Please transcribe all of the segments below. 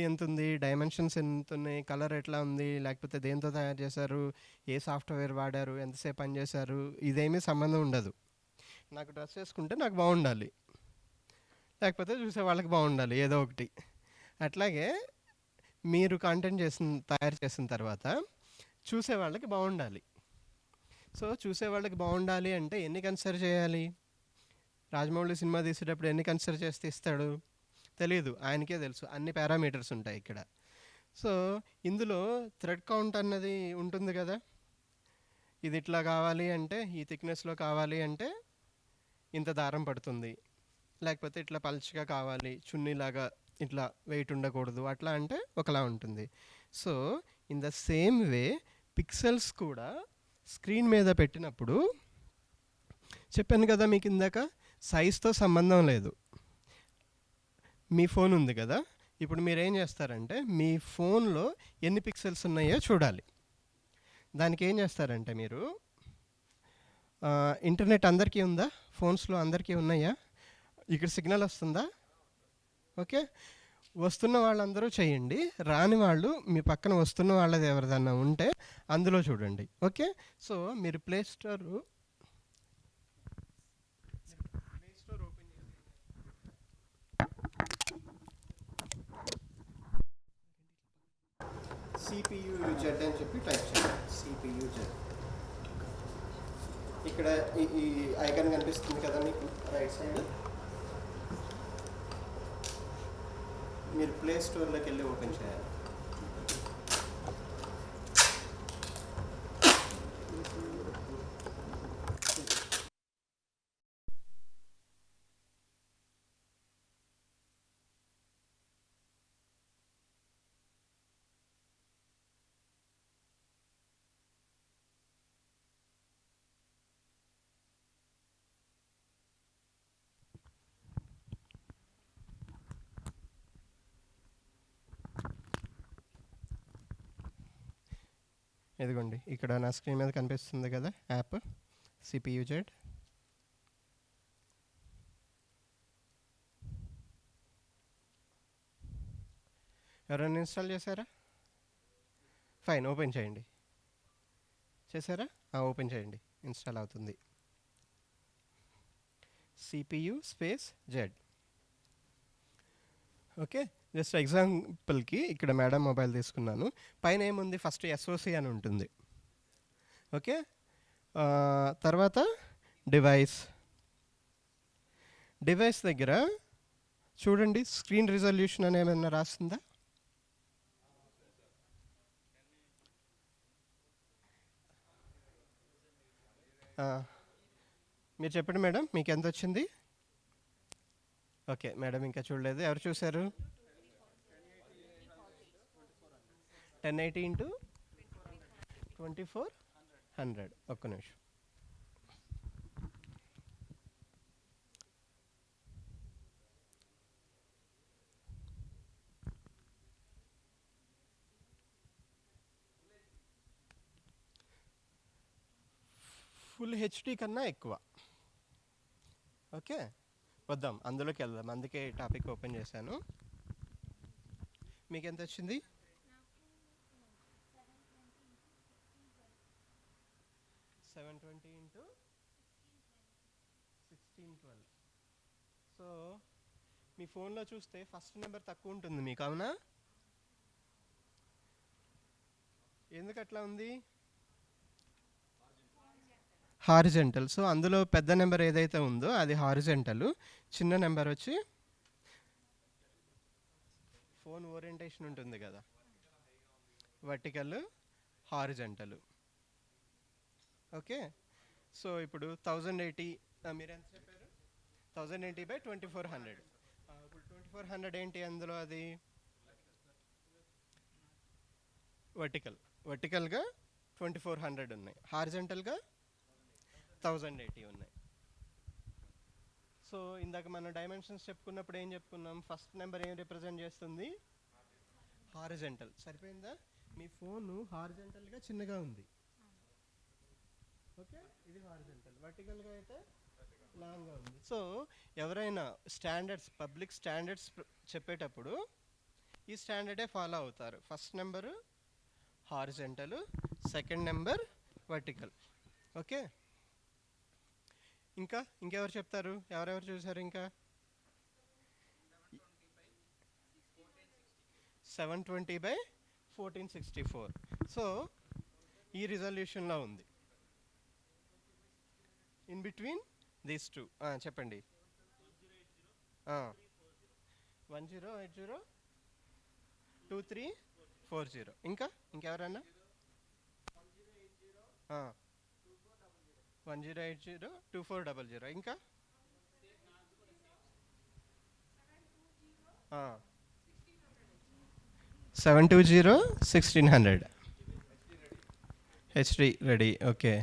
ఎంత ఉంది, డైమెన్షన్స్ ఎంత ఉన్నాయి, కలర్ ఎట్లా ఉంది, లేకపోతే దేంతో తయారు చేశారు, ఏ సాఫ్ట్వేర్ వాడారు, ఎంతసేపు పని చేశారు, ఇదేమీ సంబంధం ఉండదు. నాకు డ్రెస్ వేసుకుంటే నాకు బాగుండాలి, లేకపోతే చూసే వాళ్ళకి బాగుండాలి, ఏదో ఒకటి. అట్లాగే మీరు కంటెంట్ తయారు చేసిన తర్వాత చూసే వాళ్ళకి బాగుండాలి. సో చూసే వాళ్ళకి బాగుండాలి అంటే ఎన్ని కన్సిడర్ చేయాలి? రాజమౌళి సినిమా తీసేటప్పుడు ఎన్ని కన్సిడర్ చేస్తే ఇస్తాడు తెలీదు, ఆయనకే తెలుసు. అన్ని పారామీటర్స్ ఉంటాయి ఇక్కడ. సో ఇందులో థ్రెడ్ కౌంట్ అన్నది ఉంటుంది కదా. ఇది ఇట్లా కావాలి అంటే, ఈ థిక్నెస్లో కావాలి అంటే ఇంత దారం పడుతుంది, లేకపోతే ఇట్లా పల్చగా కావాలి, చున్నీలాగా ఇట్లా వెయిట్ ఉండకూడదు, అట్లా అంటే ఒకలా ఉంటుంది. So in the same way pixels కూడా స్క్రీన్ మీద పెట్టినప్పుడు చెప్పాను కదా మీకు ఇందాక, సైజ్తో సంబంధం లేదు. మీ ఫోన్ ఉంది కదా, ఇప్పుడు మీరు ఏం చేస్తారంటే మీ ఫోన్లో ఎన్ని పిక్సెల్స్ ఉన్నాయో చూడాలి. దానికి ఏం చేస్తారంటే మీరు ఇంటర్నెట్ అందరికీ ఉందా? ఫోన్స్లో అందరికీ ఉన్నాయా? ఇక్కడ సిగ్నల్ వస్తుందా? ఓకే, వస్తున్న వాళ్ళందరూ చేయండి, రాని వాళ్ళు మీ పక్కన వస్తున్న వాళ్ళది ఎవరిదన్నా ఉంటే అందులో చూడండి. ఓకే, సో మీరు ప్లే స్టోర్ ఓపెన్ చేసి CPU-Z అని చెప్పి టైప్ చేయండి. CPU-Z. ఇక్కడ ఈ ఐకాన్ కనిపిస్తుంది కదా మీకు రైట్ సైడ్. మీరు ప్లే స్టోర్లోకి వెళ్ళి ఓపెన్ చేయాలి. ఇదిగోండి, ఇక్కడ నా స్క్రీన్ మీద కనిపిస్తుంది కదా యాప్ CPU-Z. ఎవరైనా ఇన్స్టాల్ చేశారా? ఫైన్, ఓపెన్ చేయండి. చేశారా? ఓపెన్ చేయండి, ఇన్స్టాల్ అవుతుంది. CPU-Z. ఓకే, జస్ట్ ఎగ్జాంపుల్కి ఇక్కడ మేడం మొబైల్ తీసుకున్నాను. పైన ఏముంది? ఫస్ట్ SOC అని ఉంటుంది. ఓకే, తర్వాత డివైస్ దగ్గర చూడండి, స్క్రీన్ రిజల్యూషన్ అని ఏమైనా రాస్తుందా? మీరు చెప్పండి మేడం, మీకు ఎంత వచ్చింది? ఓకే, మేడం ఇంకా చూడలేదు. ఎవరు చూశారు? 1080x2400. ఒక్క నిమిషం. ఫుల్ హెచ్డి కన్నా ఎక్కువ. ఓకే, వద్దాం అందులోకి వెళ్దాం, అందుకే టాపిక్ ఓపెన్ చేశాను. మీకు ఎంత వచ్చింది? 720x1612. సో మీ ఫోన్లో చూస్తే ఫస్ట్ నెంబర్ తక్కువ ఉంటుంది మీకు, అవునా? ఎందుకు అట్లా ఉంది? హారిజెంటల్. సో అందులో పెద్ద నెంబర్ ఏదైతే ఉందో అది హారిజెంటల్, చిన్న నెంబర్ వచ్చి ఫోన్ ఓరియంటేషన్ ఉంటుంది కదా, వర్టికల్, హారిజెంటల్. ఓకే, సో ఇప్పుడు 1080, మీరు ఎంత చెప్పారు? 1080x2400. ఇప్పుడు 2400 ఏంటి అందులో? అది వర్టికల్గా 2400 ఉన్నాయి, హారిజెంటల్గా 1080 ఉన్నాయి. సో ఇందాక మనం డైమెన్షన్స్ చెప్పుకున్నప్పుడు ఏం చెప్పుకున్నాం? ఫస్ట్ నెంబర్ ఏం రిప్రజెంట్ చేస్తుంది? హారిజెంటల్. సరిపోయిందా? మీ ఫోను హారిజెంటల్గా చిన్నగా ఉంది. ఓకే, ఇది హారిజెంటల్. వర్టికల్గా అయితే లాంగ్గా ఉంది. సో ఎవరైనా స్టాండర్డ్స్, పబ్లిక్ స్టాండర్డ్స్ చెప్పేటప్పుడు ఈ స్టాండర్డే ఫాలో అవుతారు. First number horizontal, second number vertical. Okay, ఇంకెవరు చెప్తారు? ఎవరెవరు చూసారు? ఇంకా 720/1464. సో ఈ రిజల్యూషన్లో ఉంది. ఇన్ బిట్వీన్ దీస్ టూ చెప్పండి. 10802340. ఇంకెవరన్నా? 10802400. ఇంకా 7201600 హెచ్డి రెడీ. ఓకే,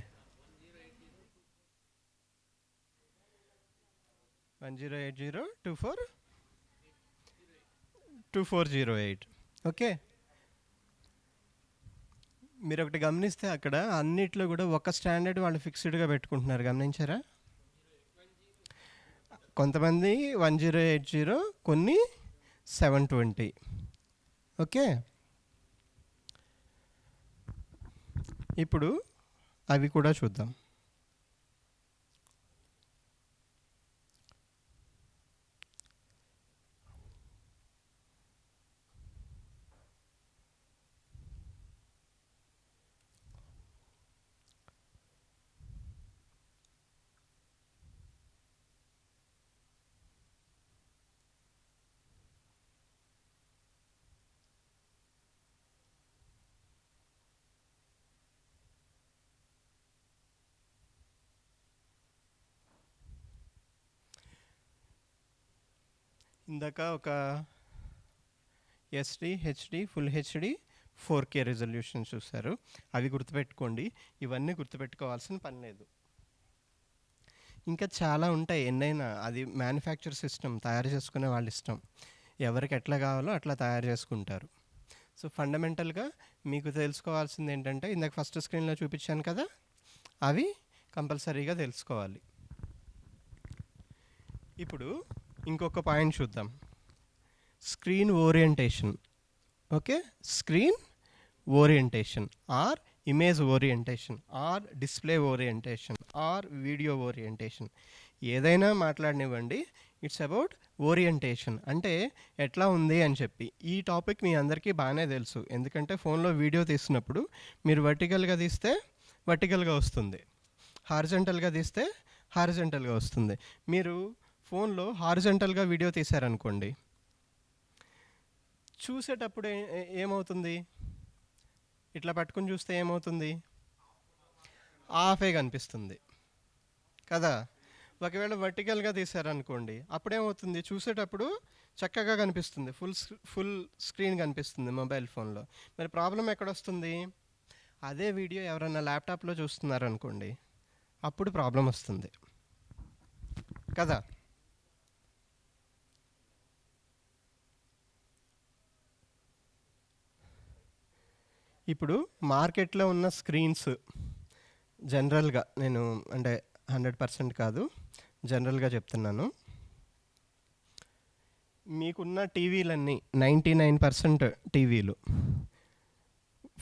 10802408. ఓకే, మీరు ఒకటి గమనిస్తే అక్కడ అన్నిట్లో కూడా ఒక స్టాండర్డ్ వాళ్ళు ఫిక్స్డ్గా పెట్టుకుంటున్నారు. గమనించారా? కొంతమంది 1080, కొన్ని 720. ఓకే, ఇప్పుడు అవి కూడా చూద్దాం. ఇందాక ఒక SD, HD, full HD, 4K resolution చూశారు. అవి గుర్తుపెట్టుకోండి. ఇవన్నీ గుర్తుపెట్టుకోవాల్సిన పని లేదు. ఇంకా చాలా ఉంటాయి, ఎన్నైనా. అది మ్యానుఫ్యాక్చర్ సిస్టమ్, తయారు చేసుకునే వాళ్ళ ఇష్టం. ఎవరికి ఎట్లా కావాలో అట్లా తయారు చేసుకుంటారు. సో ఫండమెంటల్గా మీకు తెలుసుకోవాల్సింది ఏంటంటే, ఇందాక ఫస్ట్ స్క్రీన్లో చూపించాను కదా, అవి కంపల్సరీగా తెలుసుకోవాలి. ఇప్పుడు ఇంకొక పాయింట్ చూద్దాం, screen orientation. Okay, screen orientation or image orientation or display orientation or video orientation, ఏదైనా మాట్లాడనివ్వండి. ఇట్స్ అబౌట్ ఓరియంటేషన్, అంటే ఎట్లా ఉంది అని చెప్పి. ఈ టాపిక్ మీ అందరికీ బాగానే తెలుసు, ఎందుకంటే ఫోన్లో వీడియో తీసినప్పుడు మీరు వర్టికల్గా తీస్తే వర్టికల్గా వస్తుంది, హారిజంటల్గా తీస్తే హారిజంటల్గా వస్తుంది. మీరు ఫోన్లో హారిజంటల్గా వీడియో తీశారనుకోండి, చూసేటప్పుడు ఏమవుతుంది? ఇట్లా పట్టుకుని చూస్తే ఏమవుతుంది? హాఫే కనిపిస్తుంది కదా. ఒకవేళ వర్టికల్గా తీశారనుకోండి, అప్పుడేమవుతుంది? చూసేటప్పుడు చక్కగా కనిపిస్తుంది, ఫుల్ స్క్రీన్ కనిపిస్తుంది మొబైల్ ఫోన్లో. మరి ప్రాబ్లం ఎక్కడొస్తుంది? అదే వీడియో ఎవరన్నా ల్యాప్టాప్లో చూస్తున్నారనుకోండి, అప్పుడు ప్రాబ్లం వస్తుంది కదా. ఇప్పుడు మార్కెట్లో ఉన్న స్క్రీన్స్ జనరల్గా, నేను అంటే 100% కాదు, జనరల్గా చెప్తున్నాను. మీకున్న టీవీలన్నీ 99% టీవీలు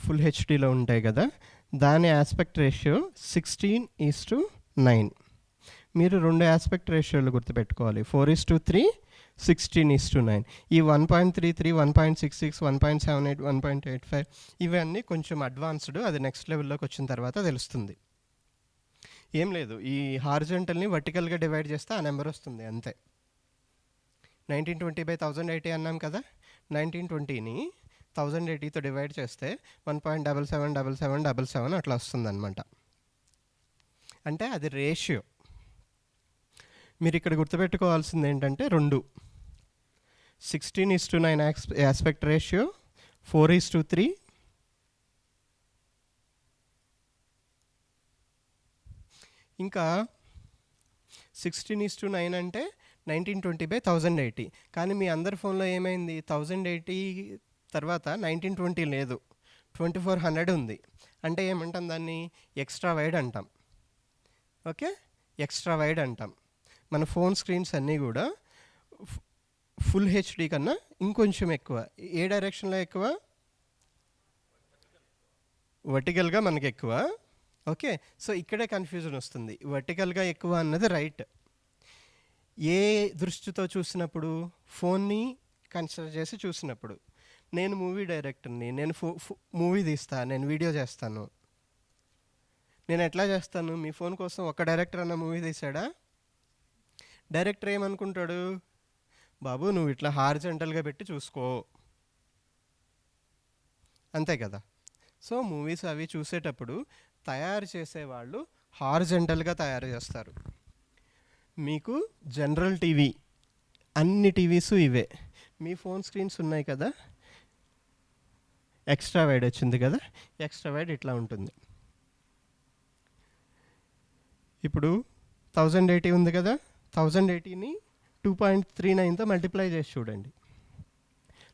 ఫుల్ హెచ్డీలో ఉంటాయి కదా, దాని ఆస్పెక్ట్ రేషియో 16:9. మీరు 2 ఆస్పెక్ట్ రేషియోలు గుర్తుపెట్టుకోవాలి, 4:3, 16:9. ఈ 1.33, 1.66, 1.78, 1.85 ఇవన్నీ కొంచెం అడ్వాన్స్డ్. అది నెక్స్ట్ లెవెల్లోకి వచ్చిన తర్వాత తెలుస్తుంది. ఏం లేదు, ఈ హారిజంటల్ని వర్టికల్గా డివైడ్ చేస్తే ఆ నెంబర్ వస్తుంది అంతే. 1920/1080 అన్నాం కదా, 1920ని 1080తో డివైడ్ చేస్తే 1.777777 అట్లా వస్తుంది అనమాట. అంటే అది రేషియో. మీరు ఇక్కడ గుర్తుపెట్టుకోవాల్సింది ఏంటంటే 2, 16:9 ఆస్పెక్ట్ రేషియో, 4:3. ఇంకా 16:9 అంటే 1920/1080. కానీ మీ అందరి ఫోన్లో ఏమైంది? 1080 తర్వాత 1920 లేదు, 2400 ఉంది. అంటే ఏమంటాం దాన్ని? ఎక్స్ట్రా వైడ్ అంటాం. ఓకే, ఎక్స్ట్రా వైడ్ అంటాం. మన ఫోన్ స్క్రీన్స్ అన్నీ కూడా ఫుల్ హెచ్డి కన్నా ఇంకొంచెం ఎక్కువ. ఏ డైరెక్షన్లో ఎక్కువ? వర్టికల్గా మనకి ఎక్కువ. ఓకే, సో ఇక్కడే కన్ఫ్యూజన్ వస్తుంది. వర్టికల్గా ఎక్కువ అన్నది రైట్. ఏ దృష్టితో చూసినప్పుడు? ఫోన్ని కన్సిడర్ చేసి చూసినప్పుడు. నేను మూవీ డైరెక్టర్ని, నేను మూవీ తీస్తా, నేను వీడియో చేస్తాను. నేను ఎట్లా చేస్తాను? మీ ఫోన్ కోసం ఒక డైరెక్టర్ అన్న మూవీ తీసాడా? డైరెక్టర్ ఏమనుకుంటాడు? బాబు నువ్వు ఇట్లా హారిజంటల్గా పెట్టి చూసుకో, అంతే కదా. సో మూవీస్ అవి చూసేటప్పుడు తయారు చేసేవాళ్ళు హారిజంటల్గా తయారు చేస్తారు. మీకు జనరల్ టీవీ, అన్ని టీవీస్ ఇవే. మీ ఫోన్ స్క్రీన్స్ ఉన్నాయి కదా, ఎక్స్ట్రా వైడ్ వచ్చింది కదా, ఎక్స్ట్రా వైడ్ ఇట్లా ఉంటుంది. ఇప్పుడు 1080 ఉంది కదా, 1080ని 2.39తో మల్టిప్లై చేసి చూడండి,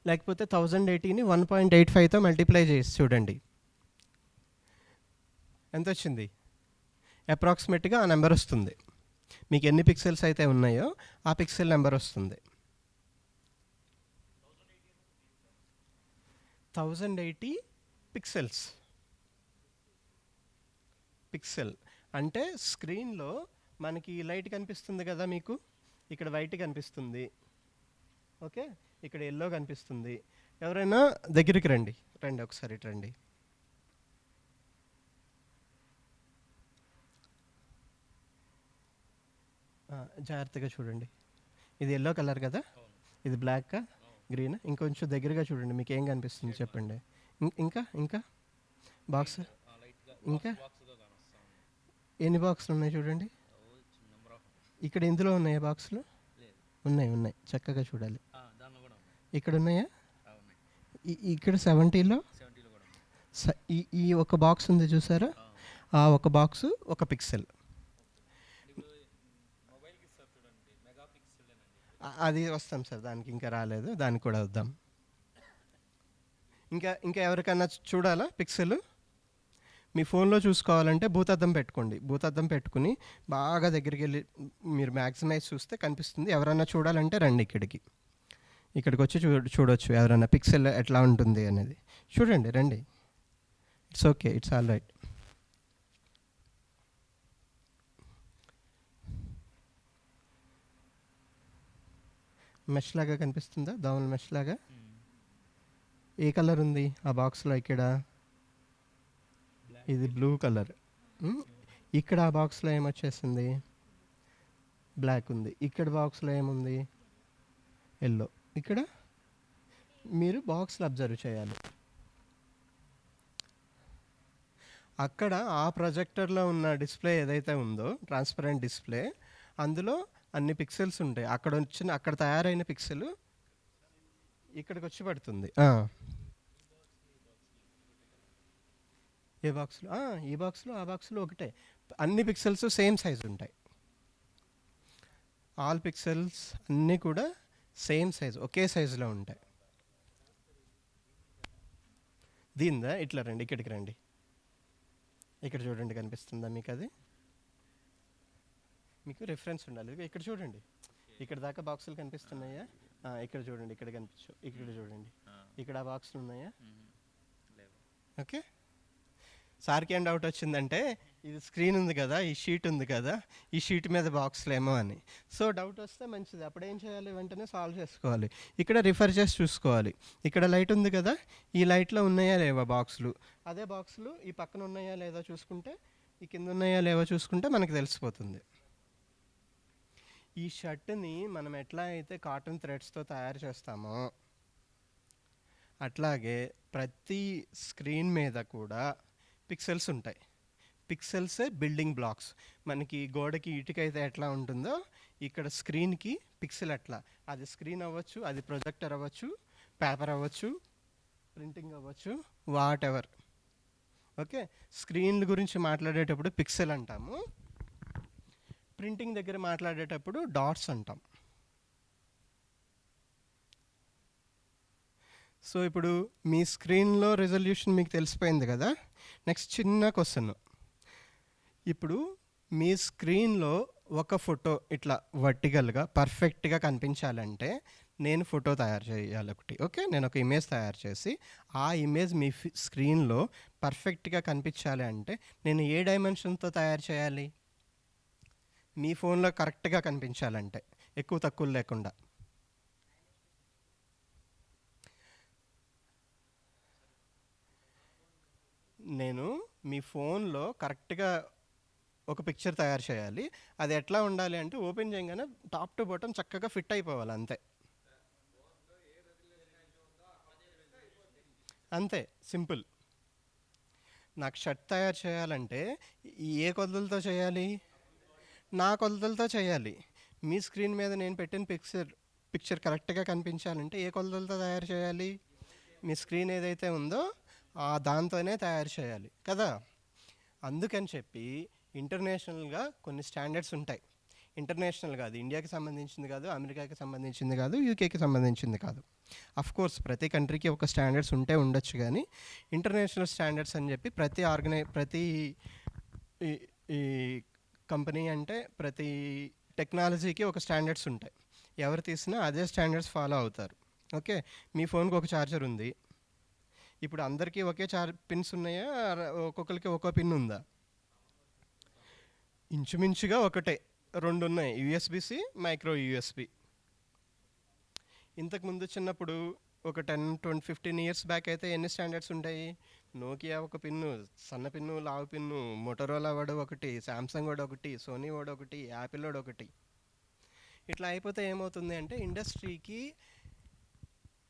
లేకపోతే 1080ని 1.85తో మల్టిప్లై చేసి చూడండి. ఎంత వచ్చింది? అప్రాక్సిమేట్గా ఆ నెంబర్ వస్తుంది. మీకు ఎన్ని పిక్సెల్స్ అయితే ఉన్నాయో ఆ పిక్సెల్ నెంబర్ వస్తుంది. 1080 పిక్సెల్స్. పిక్సెల్ అంటే స్క్రీన్లో మనకి లైట్ కనిపిస్తుంది కదా, మీకు ఇక్కడ వైట్ కనిపిస్తుంది, ఓకే, ఇక్కడ ఎల్లో కనిపిస్తుంది. ఎవరైనా దగ్గరికి రండి, రండి ఒకసారి రండి. జాగ్రత్తగా చూడండి. ఇది ఎల్లో కలర్ కదా, ఇది బ్లాక్, గ్రీన్. ఇంకొంచెం దగ్గరగా చూడండి, మీకు ఏం కనిపిస్తుంది చెప్పండి. ఇంకా ఇంకా బాక్స్, ఇంకా ఎన్ని బాక్సులు ఉన్నాయి చూడండి. ఇక్కడ ఇందులో ఉన్నాయా బాక్సులు? ఉన్నాయి, ఉన్నాయి, చక్కగా చూడాలి. ఇక్కడ ఉన్నాయా? ఇక్కడ 70లో ఈ ఒక బాక్స్ ఉంది చూసారా, ఆ ఒక బాక్సు ఒక పిక్సెల్. అది వస్తాం సార్, దానికి ఇంకా రాలేదు, దానికి కూడా వద్దాం. ఇంకా ఇంకా ఎవరికన్నా చూడాలా పిక్సెల్? మీ ఫోన్లో చూసుకోవాలంటే భూతద్దం పెట్టుకోండి. భూతద్దం పెట్టుకుని బాగా దగ్గరికి వెళ్ళి మీరు మ్యాక్సిమైజ్ చూస్తే కనిపిస్తుంది. ఎవరన్నా చూడాలంటే రండి ఇక్కడికి, ఇక్కడికి వచ్చి చూడొచ్చు ఎవరన్నా పిక్సెల్ ఎట్లా ఉంటుంది అనేది. చూడండి, రండి. It's okay, it's all right. Mesh లాగా కనిపిస్తుందా? దోమల మెష్ లాగా. ఏ కలర్ ఉంది ఆ బాక్స్లో? ఇక్కడ ఇది బ్లూ కలర్. ఇక్కడ ఆ బాక్స్లో ఏమొచ్చేసింది? బ్లాక్ ఉంది. ఇక్కడ బాక్స్లో ఏముంది? ఎల్లో. ఇక్కడ మీరు బాక్స్లు అబ్జర్వ్ చేయాలి. అక్కడ ఆ ప్రొజెక్టర్లో ఉన్న డిస్ప్లే ఏదైతే ఉందో, ట్రాన్స్పరెంట్ డిస్ప్లే, అందులో అన్ని పిక్సెల్స్ ఉంటాయి. అక్కడ తయారైన పిక్సెల్ ఇక్కడికి వచ్చి పడుతుంది. ఏ బాక్స్లో? ఈ బాక్స్లో ఆ బాక్స్లో ఒకటే. అన్ని పిక్సెల్స్ సేమ్ సైజు ఉంటాయి. ఆల్ పిక్సెల్స్ అన్నీ కూడా సేమ్ సైజ్, ఒకే సైజులో ఉంటాయి. దీందా? ఇట్లా రండి, ఇక్కడికి రండి. ఇక్కడ చూడండి, కనిపిస్తుందా మీకు? అది మీకు రిఫరెన్స్ ఉండాలి. ఇక్కడ చూడండి, ఇక్కడ దాకా బాక్సులు కనిపిస్తున్నాయా? ఇక్కడ చూడండి, ఇక్కడ కనిపించు. ఇక్కడ చూడండి, ఇక్కడ ఆ బాక్సులు ఉన్నాయా? ఓకే. సార్కి ఏం డౌట్ వచ్చిందంటే, ఇది స్క్రీన్ ఉంది కదా, ఈ షీట్ ఉంది కదా, ఈ షీట్ మీద బాక్స్లు ఏమో అని. సో డౌట్ వస్తే మంచిది, అప్పుడు ఏం చేయాలి? వెంటనే సాల్వ్ చేసుకోవాలి. ఇక్కడ రిఫర్ చేసి చూసుకోవాలి. ఇక్కడ లైట్ ఉంది కదా, ఈ లైట్లో ఉన్నాయా లేవా బాక్సులు, అదే బాక్సులు ఈ పక్కన ఉన్నాయా లేదా చూసుకుంటే, ఈ కింద ఉన్నాయా లేవో చూసుకుంటే మనకు తెలిసిపోతుంది. ఈ షర్ట్ని మనం ఎట్లా అయితే కాటన్ థ్రెడ్స్తో తయారు చేస్తామో, అట్లాగే ప్రతి స్క్రీన్ మీద కూడా పిక్సెల్స్ ఉంటాయి. పిక్సెల్సే బిల్డింగ్ బ్లాక్స్. మనకి గోడకి ఇటుకైతే ఎట్లా ఉంటుందో, ఇక్కడ స్క్రీన్కి పిక్సెల్ అట్లా. అది స్క్రీన్ అవ్వచ్చు, అది ప్రొజెక్టర్ అవ్వచ్చు, పేపర్ అవ్వచ్చు, ప్రింటింగ్ అవ్వచ్చు, వాట్ ఎవర్. ఓకే, స్క్రీన్ గురించి మాట్లాడేటప్పుడు పిక్సెల్ అంటాము, ప్రింటింగ్ దగ్గర మాట్లాడేటప్పుడు డాట్స్ అంటాం. సో ఇప్పుడు మీ స్క్రీన్లో రిజల్యూషన్ మీకు తెలిసిపోయింది కదా. నెక్స్ట్ చిన్న క్వశ్చన్. ఇప్పుడు మీ స్క్రీన్లో ఒక ఫోటో ఇట్లా వర్టికల్గా పర్ఫెక్ట్గా కనిపించాలంటే నేను ఫోటో తయారు చేయాలి ఒకటి. ఓకే, నేను ఒక ఇమేజ్ తయారు చేసి ఆ ఇమేజ్ మీ స్క్రీన్లో పర్ఫెక్ట్గా కనిపించాలి అంటే నేను ఏ డైమెన్షన్తో తయారు చేయాలి? మీ ఫోన్లో కరెక్ట్గా కనిపించాలంటే ఎక్కువ తక్కువ లేకుండా నేను మీ ఫోన్లో కరెక్ట్గా ఒక పిక్చర్ తయారు చేయాలి. అది ఎట్లా ఉండాలి అంటే ఓపెన్ చేయగానే టాప్ టు బాటమ్ చక్కగా ఫిట్ అయిపోవాలి, అంతే. అంతే, సింపుల్. నాకు షర్ట్ తయారు చేయాలంటే ఏ కొలతలతో చేయాలి? నా కొలతలతో చేయాలి. మీ స్క్రీన్ మీద నేను పెట్టిన పిక్చర్ కరెక్ట్గా కనిపించాలంటే ఏ కొలతలతో తయారు చేయాలి? మీ స్క్రీన్ ఏదైతే ఉందో దాంతోనే తయారు చేయాలి కదా. అందుకని చెప్పి ఇంటర్నేషనల్గా కొన్ని స్టాండర్డ్స్ ఉంటాయి. ఇంటర్నేషనల్ కాదు, ఇండియాకి సంబంధించింది కాదు, అమెరికాకి సంబంధించింది కాదు, యూకేకి సంబంధించింది కాదు. అఫ్ కోర్స్ ప్రతి కంట్రీకి ఒక స్టాండర్డ్స్ ఉంటే ఉండొచ్చు, కానీ ఇంటర్నేషనల్ స్టాండర్డ్స్ అని చెప్పి ప్రతి ఈ కంపెనీ అంటే ప్రతి టెక్నాలజీకి ఒక స్టాండర్డ్స్ ఉంటాయి. ఎవరు తీసినా అదే స్టాండర్డ్స్ ఫాలో అవుతారు. ఓకే, మీ ఫోన్కి ఒక ఛార్జర్ ఉంది. ఇప్పుడు అందరికీ ఒకే పిన్స్ ఉన్నాయా? ఒక్కొక్కరికి ఒక్కో పిన్ ఉందా? ఇంచుమించుగా ఒకటే, రెండు ఉన్నాయి, యూఎస్బిసి, మైక్రో యూఎస్బి. ఇంతకుముందు చిన్నప్పుడు ఒక 10-15 ఇయర్స్ బ్యాక్ అయితే ఎన్ని స్టాండర్డ్స్ ఉంటాయి? నోకియా ఒక పిన్ను, సన్న పిన్ను, లావు పిన్ను, మోటరోలా వాడు ఒకటి, శాంసంగ్ వాడు ఒకటి, సోనీ వాడు ఒకటి, యాపిల్ వాడు ఒకటి. ఇట్లా అయిపోతే ఏమవుతుంది అంటే ఇండస్ట్రీకి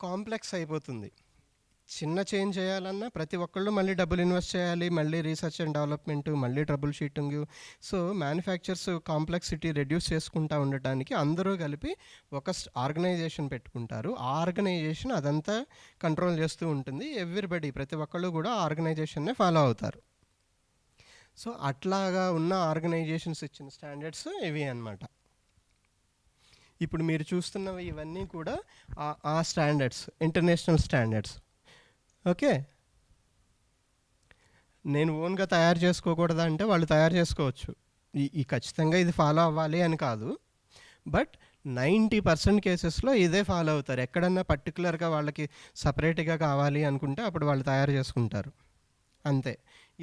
కాంప్లెక్స్ అయిపోతుంది. చిన్న చేంజ్ చేయాలన్నా ప్రతి ఒక్కళ్ళు మళ్ళీ డబ్బులు ఇన్వెస్ట్ చేయాలి, మళ్ళీ రీసెర్చ్ అండ్ డెవలప్మెంట్, మళ్ళీ troubleshooting. So manufacturers complexity reduce చేసుకుంటూ ఉండటానికి అందరూ కలిపి ఒక ఆర్గనైజేషన్ పెట్టుకుంటారు. ఆ ఆర్గనైజేషన్ అదంతా కంట్రోల్ చేస్తూ ఉంటుంది. ఎవ్రీబడి, ప్రతి ఒక్కళ్ళు కూడా ఆర్గనైజేషన్నే ఫాలో అవుతారు. సో అట్లాగా ఉన్న ఆర్గనైజేషన్స్ ఇచ్చిన స్టాండర్డ్స్ ఇవి అన్నమాట. ఇప్పుడు మీరు చూస్తున్నవి ఇవన్నీ కూడా ఆ స్టాండర్డ్స్, ఇంటర్నేషనల్ స్టాండర్డ్స్. ఓకే, నేను ఓన్గా తయారు చేసుకోకూడదా అంటే వాళ్ళు తయారు చేసుకోవచ్చు. ఈ ఖచ్చితంగా ఇది ఫాలో అవ్వాలి అని కాదు, బట్ 90% కేసెస్లో ఇదే ఫాలో అవుతారు. ఎక్కడన్నా పర్టికులర్గా వాళ్ళకి సపరేట్గా కావాలి అనుకుంటే అప్పుడు వాళ్ళు తయారు చేసుకుంటారు, అంతే.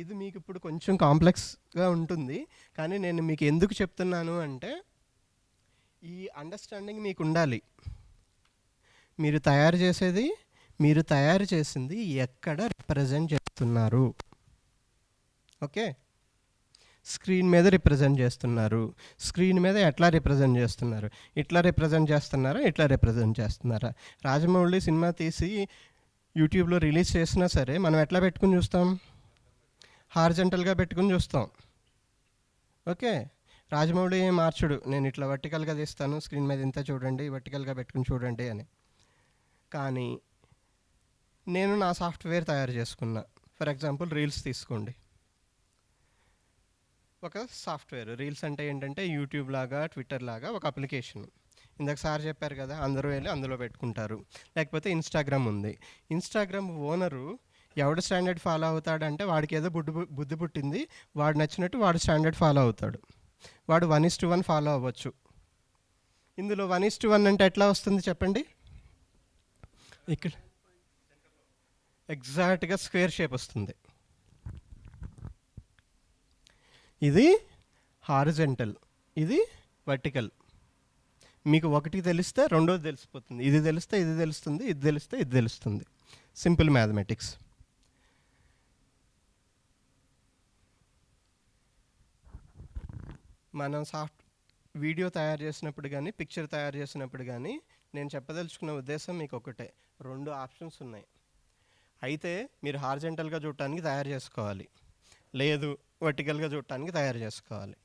ఇది మీకు ఇప్పుడు కొంచెం కాంప్లెక్స్గా ఉంటుంది, కానీ నేను మీకు ఎందుకు చెప్తున్నాను అంటే ఈ అండర్స్టాండింగ్ మీకు ఉండాలి. మీరు తయారు చేసింది ఎక్కడ రిప్రజెంట్ చేస్తున్నారు? ఓకే, స్క్రీన్ మీద రిప్రజెంట్ చేస్తున్నారు. స్క్రీన్ మీద ఎట్లా రిప్రజెంట్ చేస్తున్నారు? ఇట్లా రిప్రజెంట్ చేస్తున్నారా, ఇట్లా రిప్రజెంట్ చేస్తున్నారా? రాజమౌళి సినిమా తీసి యూట్యూబ్లో రిలీజ్ చేసినా సరే మనం ఎట్లా పెట్టుకుని చూస్తాం? హార్జెంటల్గా పెట్టుకుని చూస్తాం. ఓకే, రాజమౌళి ఏం మార్చుడు, నేను ఇట్లా వర్టికల్గా తీస్తాను, స్క్రీన్ మీద ఇంత చూడండి, వర్టికల్గా పెట్టుకుని చూడండి అని. కానీ నేను నా సాఫ్ట్వేర్ తయారు చేసుకున్నా. ఫర్ ఎగ్జాంపుల్ రీల్స్ తీసుకోండి. ఒక సాఫ్ట్వేర్, రీల్స్ అంటే ఏంటంటే యూట్యూబ్ లాగా, ట్విట్టర్ లాగా ఒక అప్లికేషన్. ఇందాక సార్ చెప్పారు కదా, అందరూ వెళ్ళి అందులో పెట్టుకుంటారు. లేకపోతే ఇన్స్టాగ్రామ్ ఉంది. ఇన్స్టాగ్రామ్ ఓనరు ఎవడు స్టాండర్డ్ ఫాలో అవుతాడంటే వాడికి ఏదో బుద్ధి పుట్టింది, వాడు నచ్చినట్టు వాడు స్టాండర్డ్ ఫాలో అవుతాడు. వాడు 1:1 ఫాలో అవ్వచ్చు. ఇందులో 1:1 అంటే ఎట్లా వస్తుంది చెప్పండి? ఇక్కడ ఎగ్జాక్ట్గా స్క్వేర్ షేప్ వస్తుంది. ఇది హారిజెంటల్, ఇది వర్టికల్. మీకు ఒకటి తెలిస్తే రెండోది తెలిసిపోతుంది, ఇది తెలిస్తే ఇది తెలుస్తుంది, ఇది తెలిస్తే ఇది తెలుస్తుంది. Simple mathematics. మనం వీడియో తయారు చేసినప్పుడు కానీ, పిక్చర్ తయారు చేసినప్పుడు కానీ నేను చెప్పదలుచుకున్న ఉద్దేశం మీకు ఒకటే. 2 ఆప్షన్స్ ఉన్నాయి. అయితే మీరు హార్జెంటల్గా చూడటానికి తయారు చేసుకోవాలి, లేదు వర్టికల్గా చూడటానికి తయారు చేసుకోవాలి.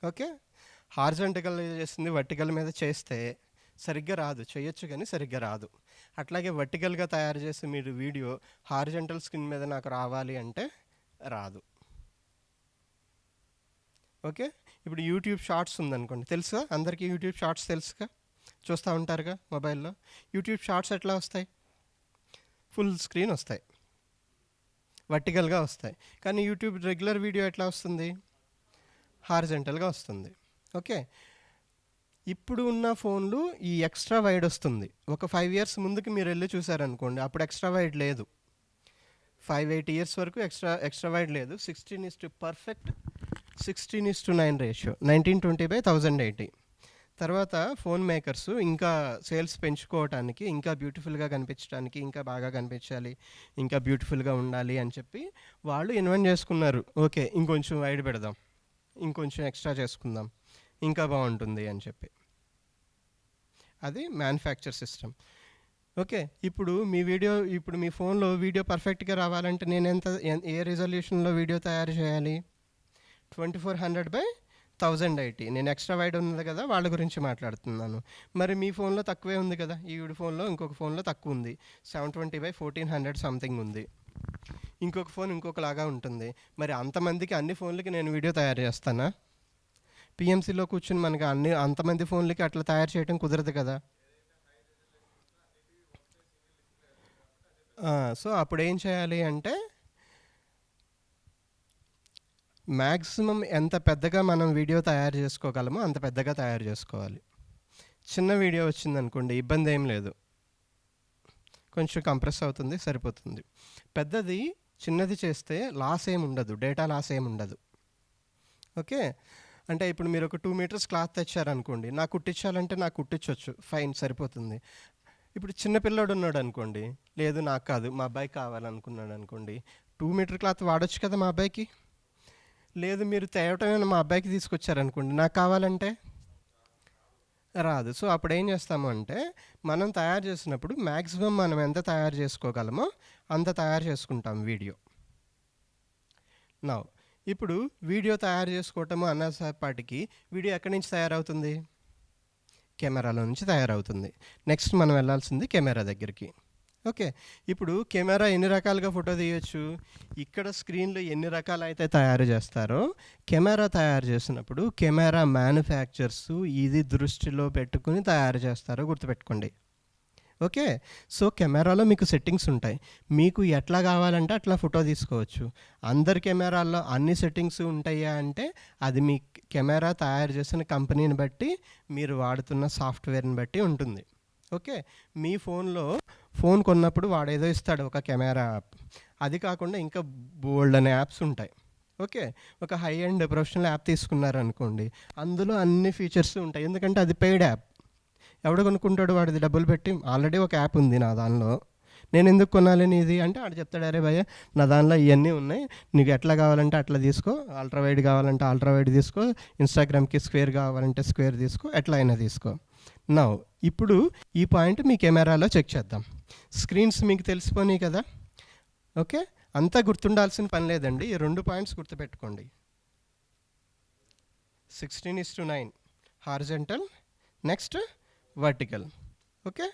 ఓకే, హార్జెంటల్ చేసింది వర్టికల్ మీద చేస్తే సరిగ్గా రాదు, చేయొచ్చు కానీ సరిగ్గా రాదు. అట్లాగే వర్టికల్గా తయారు చేసి మీరు వీడియో హార్జెంటల్ స్క్రీన్ మీద నాకు రావాలి అంటే రాదు. ఓకే, ఇప్పుడు యూట్యూబ్ షార్ట్స్ ఉందనుకోండి, తెలుసుగా అందరికీ యూట్యూబ్ షార్ట్స్ తెలుసుగా, చూస్తూ ఉంటారుగా మొబైల్లో. యూట్యూబ్ షార్ట్స్ ఎట్లా వస్తాయి? ఫుల్ స్క్రీన్ వస్తాయి, వర్టికల్గా వస్తాయి. కానీ యూట్యూబ్ రెగ్యులర్ వీడియో ఎట్లా వస్తుంది? హారిజెంటల్గా వస్తుంది. ఓకే, ఇప్పుడు ఉన్న ఫోన్లు ఈ ఎక్స్ట్రా వైడ్ వస్తుంది. ఒక 5 ఇయర్స్ ముందుకి మీరెళ్లి చూసారనుకోండి, అప్పుడు ఎక్స్ట్రా వైడ్ లేదు. 8 ఇయర్స్ వరకు ఎక్స్ట్రా వైడ్ లేదు. 16 పర్ఫెక్ట్ 16:9 రేషియో, 1920/1080. తర్వాత ఫోన్ మేకర్స్ ఇంకా సేల్స్ పెంచుకోవటానికి, ఇంకా బ్యూటిఫుల్గా కనిపించడానికి, ఇంకా బాగా కనిపించాలి, ఇంకా బ్యూటిఫుల్గా ఉండాలి అని చెప్పి వాళ్ళు ఇన్వెంట్ చేసుకున్నారు. ఓకే, ఇంకొంచెం వైడ్ పెడదాం, ఇంకొంచెం ఎక్స్ట్రా చేసుకుందాం, ఇంకా బాగుంటుంది అని చెప్పి. అది మ్యానుఫ్యాక్చర్ సిస్టమ్. ఓకే, ఇప్పుడు మీ ఫోన్లో వీడియో పర్ఫెక్ట్గా రావాలంటే నేను ఏ రిజల్యూషన్లో వీడియో తయారు చేయాలి? 2400/1080. నేను ఎక్స్ట్రా వైడ్ ఉంది కదా, వాళ్ళ గురించి మాట్లాడుతున్నాను. మరి మీ ఫోన్లో తక్కువే ఉంది కదా, ఈ ఫోన్లో ఇంకొక ఫోన్లో తక్కువ ఉంది, 720/1400 సంథింగ్ ఉంది. ఇంకొక ఫోన్ ఇంకొకలాగా ఉంటుంది. మరి అంతమందికి అన్ని ఫోన్లకి నేను వీడియో తయారు చేస్తానా? పిఎంసీలో కూర్చుని మనకి అంతమంది ఫోన్లకి అట్లా తయారు చేయడం కుదరదు కదా. సో అప్పుడు ఏం చేయాలి అంటే, మ్యాక్సిమం ఎంత పెద్దగా మనం వీడియో తయారు చేసుకోగలమో అంత పెద్దగా తయారు చేసుకోవాలి. చిన్న వీడియో వచ్చిందనుకోండి, ఇబ్బంది ఏం లేదు, కొంచెం కంప్రెస్ అవుతుంది, సరిపోతుంది. చిన్నది చేస్తే లాస్ ఏమి ఉండదు, డేటా లాస్ ఏమి ఉండదు. ఓకే, అంటే ఇప్పుడు మీరు ఒక 2 మీటర్స్ క్లాత్ తెచ్చారనుకోండి, నాకు కుట్టించాలంటే నాకు కుట్టించవచ్చు, ఫైన్, సరిపోతుంది. ఇప్పుడు చిన్న పిల్లోడు ఉన్నాడు అనుకోండి, లేదు నాకు కాదు మా అబ్బాయికి కావాలనుకున్నాడు అనుకోండి, 2 మీటర్ క్లాత్ వాడచ్చు కదా మా అబ్బాయికి. లేదు మీరు తేవటమే మా అబ్బాయికి తీసుకొచ్చారనుకోండి, నాకు కావాలంటే రాదు. సో అప్పుడు ఏం చేస్తాము అంటే, మనం తయారు చేసినప్పుడు మ్యాక్సిమం మనం ఎంత తయారు చేసుకోగలమో అంత తయారు చేసుకుంటాం వీడియో. ఇప్పుడు వీడియో తయారు చేసుకోవటము అన్నపాటికి వీడియో ఎక్కడి నుంచి తయారవుతుంది? కెమెరాలో నుంచి తయారవుతుంది. నెక్స్ట్ మనం వెళ్ళాల్సింది కెమెరా దగ్గరికి. ఓకే, ఇప్పుడు కెమెరా ఎన్ని రకాలుగా ఫోటో తీయొచ్చు? ఇక్కడ స్క్రీన్లో ఎన్ని రకాలు అయితే తయారు చేస్తారో, కెమెరా తయారు చేసినప్పుడు కెమెరా మ్యానుఫ్యాక్చర్స్ ఇది దృష్టిలో పెట్టుకుని తయారు చేస్తారో గుర్తుపెట్టుకోండి. ఓకే, సో కెమెరాలో మీకు సెట్టింగ్స్ ఉంటాయి, మీకు ఎట్లా కావాలంటే అట్లా ఫోటో తీసుకోవచ్చు. అందరి కెమెరాల్లో అన్ని సెట్టింగ్స్ ఉంటాయా అంటే, అది మీ కెమెరా తయారు చేసిన కంపెనీని బట్టి, మీరు వాడుతున్న సాఫ్ట్వేర్ని బట్టి ఉంటుంది. ఓకే, మీ ఫోన్ కొన్నప్పుడు వాడేదో ఇస్తాడు, ఒక కెమెరా యాప్. అది కాకుండా ఇంకా బోల్డ్ అనే యాప్స్ ఉంటాయి. ఓకే, ఒక హై అండ్ ప్రొఫెషనల్ యాప్ తీసుకున్నారనుకోండి, అందులో అన్ని ఫీచర్స్ ఉంటాయి, ఎందుకంటే అది పెయిడ్ యాప్. ఎవడు కొనుక్కుంటాడు? వాడిది డబ్బులు పెట్టి. ఆల్రెడీ ఒక యాప్ ఉంది నా దానిలో, నేను ఎందుకు కొనాలి నీది అంటే, ఆడు చెప్తాడు, అరే భయ్య నా దానిలో ఇవన్నీ ఉన్నాయి, నీకు ఎట్లా కావాలంటే అట్లా తీసుకో, అల్ట్రా వైడ్ కావాలంటే అల్ట్రా వైడ్ తీసుకో, ఇన్స్టాగ్రామ్కి స్క్వేర్ కావాలంటే స్క్వేర్ తీసుకో, ఎట్లా అయినా తీసుకో. ఇప్పుడు ఈ పాయింట్ మీ కెమెరాలో చెక్ చేద్దాం. స్క్రీన్స్ మీకు తెలిసిపోయినాయి కదా. ఓకే, అంతా గుర్తుండాల్సిన పని లేదండి, ఈ 2 పాయింట్స్ గుర్తుపెట్టుకోండి. 16:9 హారిజంటల్, నెక్స్ట్ వర్టికల్. ఓకే,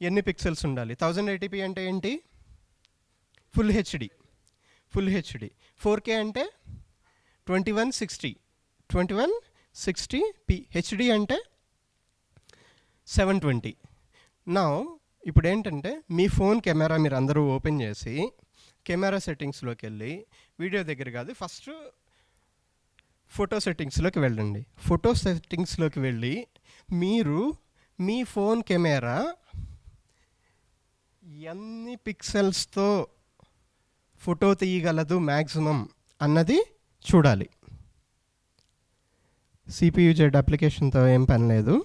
ఎన్ని పిక్సెల్స్ ఉండాలి? 1080p అంటే ఏంటి? Full HD. 4K అంటే 2160p. హెచ్డి అంటే 720. ఇప్పుడు ఏంటంటే, మీ ఫోన్ కెమెరా మీరు అందరూ ఓపెన్ చేసి కెమెరా సెట్టింగ్స్లోకి వెళ్ళి, వీడియో దగ్గర కాదు, ఫస్ట్ ఫోటో సెట్టింగ్స్లోకి వెళ్ళండి. ఫోటో సెట్టింగ్స్లోకి వెళ్ళి మీరు మీ ఫోన్ కెమెరా ఎన్ని పిక్సెల్స్తో ఫోటో తీయగలదు మ్యాక్సిమం అన్నది చూడాలి. CPU జెడ్ అప్లికేషన్తో ఏం పని లేదు.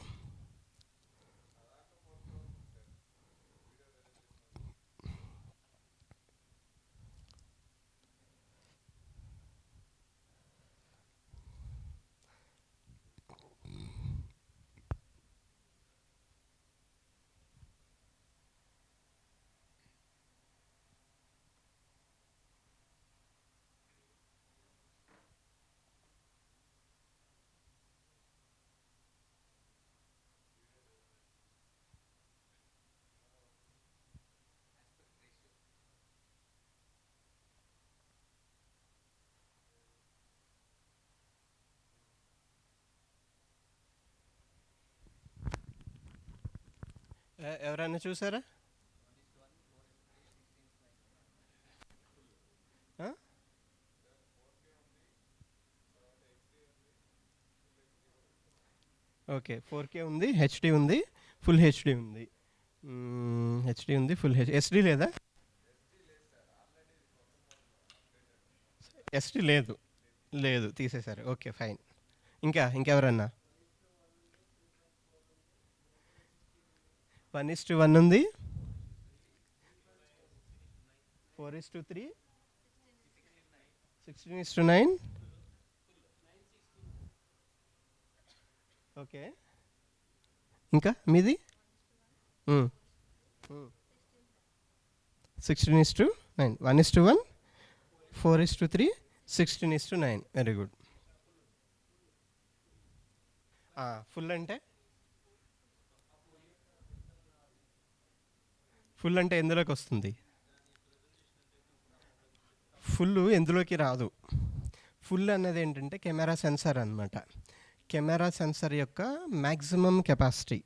ఎవరైనా చూసారా? ఓకే. 4K ఉంది, హెచ్‌డీ ఉంది, ఫుల్ హెచ్‌డీ ఉంది. హెచ్‌డీ ఉంది, ఫుల్ ఎస్‌డీ లేదా? ఎస్‌డీ లేదు. లేదు తీసేశారు. Okay fine. ఇంకెవరన్నా? 1:1 ఉంది, 4:3, 16:9. ఓకే. ఇంకా మీది? 16:9, 1:1, 4:3, 16:9. Very good. ఫుల్ అంటే? ఫుల్ అంటే ఎందులోకి వస్తుంది? ఫుల్ ఎందులోకి రాదు. ఫుల్ అనేది ఏంటంటే కెమెరా సెన్సార్ అనమాట. కెమెరా సెన్సార్ యొక్క మ్యాక్సిమం కెపాసిటీ.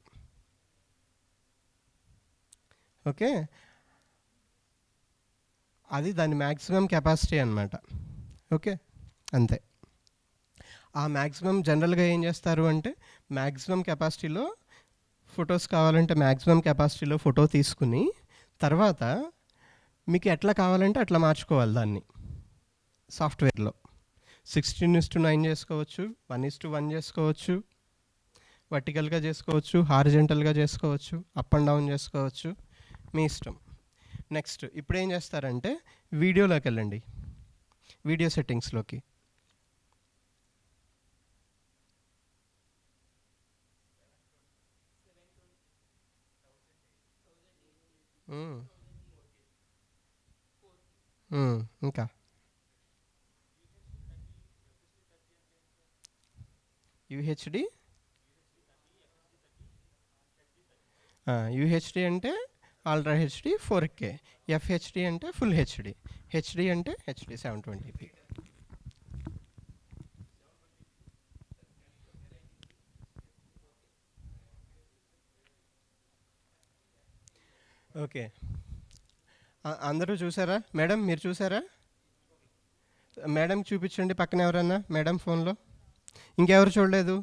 ఓకే, అది దాని మ్యాక్సిమం కెపాసిటీ అనమాట. ఓకే, అంతే. ఆ మ్యాక్సిమం జనరల్గా ఏం చేస్తారు అంటే మ్యాక్సిమం కెపాసిటీలో ఫొటోస్ కావాలంటే మ్యాక్సిమం కెపాసిటీలో ఫోటో తీసుకుని తర్వాత మీకు ఎట్లా కావాలంటే అట్లా మార్చుకోవాలి దాన్ని సాఫ్ట్వేర్లో. 16:9 చేసుకోవచ్చు, 1:1 చేసుకోవచ్చు, వర్టికల్గా చేసుకోవచ్చు, హారిజెంటల్గా చేసుకోవచ్చు, అప్ అండ్ డౌన్ చేసుకోవచ్చు, మీ ఇష్టం. నెక్స్ట్ ఇప్పుడు ఏం చేస్తారంటే వీడియోలోకి వెళ్ళండి, వీడియో సెట్టింగ్స్లోకి. ఇంకా యూహెచ్డి. యూహెచ్డి అంటే అల్ట్రా హెచ్డి 4K, ఎఫ్హెచ్డి అంటే ఫుల్ హెచ్డి, హెచ్డి అంటే హెచ్డి 720p. ఓకే, అందరూ చూసారా? మేడం మీరు చూసారా? మేడం చూపించండి, పక్కన ఎవరన్నా మేడం ఫోన్లో. ఇంకెవరు చూడలేదు?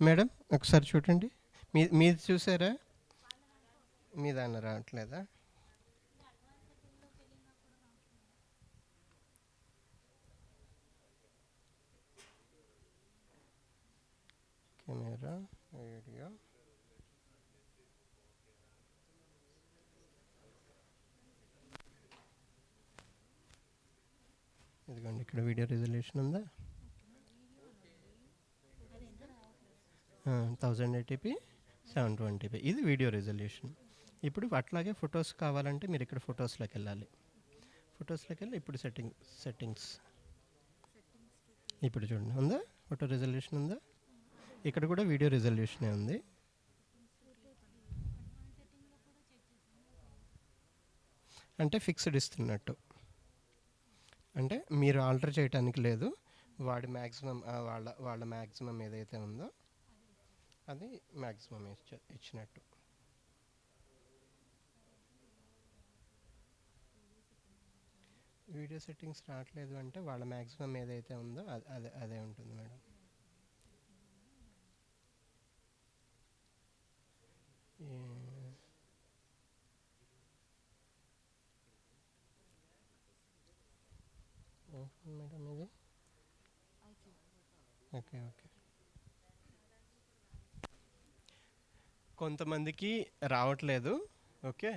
మేడం ఒకసారి చూడండి. మీది చూసారా? మీ దాన్ని రావట్లేదా? కెమెరా, వీడియో, ఇదిగోండి ఇక్కడ వీడియో రిజల్యూషన్ ఉందా? 1080p 720p, ఇది వీడియో రిజల్యూషన్. ఇప్పుడు అట్లాగే ఫొటోస్ కావాలంటే మీరు ఇక్కడ ఫొటోస్లోకి వెళ్ళాలి. ఫొటోస్లోకి వెళ్ళి ఇప్పుడు సెట్టింగ్స్ ఇప్పుడు చూడండి, ఉందా? ఫోటో రిజల్యూషన్ ఉందా? ఇక్కడ కూడా వీడియో రిజల్యూషనే ఉంది. అంటే ఫిక్స్డ్ ఇస్తున్నట్టు, అంటే మీరు ఆల్టర్ చేయడానికి లేదు. వాడి మ్యాక్సిమం వాళ్ళ మ్యాక్సిమం ఏదైతే ఉందో అది మ్యాక్సిమం ఇచ్చినట్టు. వీడియో సెట్టింగ్స్ రావట్లేదు అంటే వాళ్ళ మ్యాక్సిమం ఏదైతే ఉందో అదే ఉంటుంది మేడం. మేడం ఇది ఓకే. కొంతమందికి రావట్లేదు. ఓకే,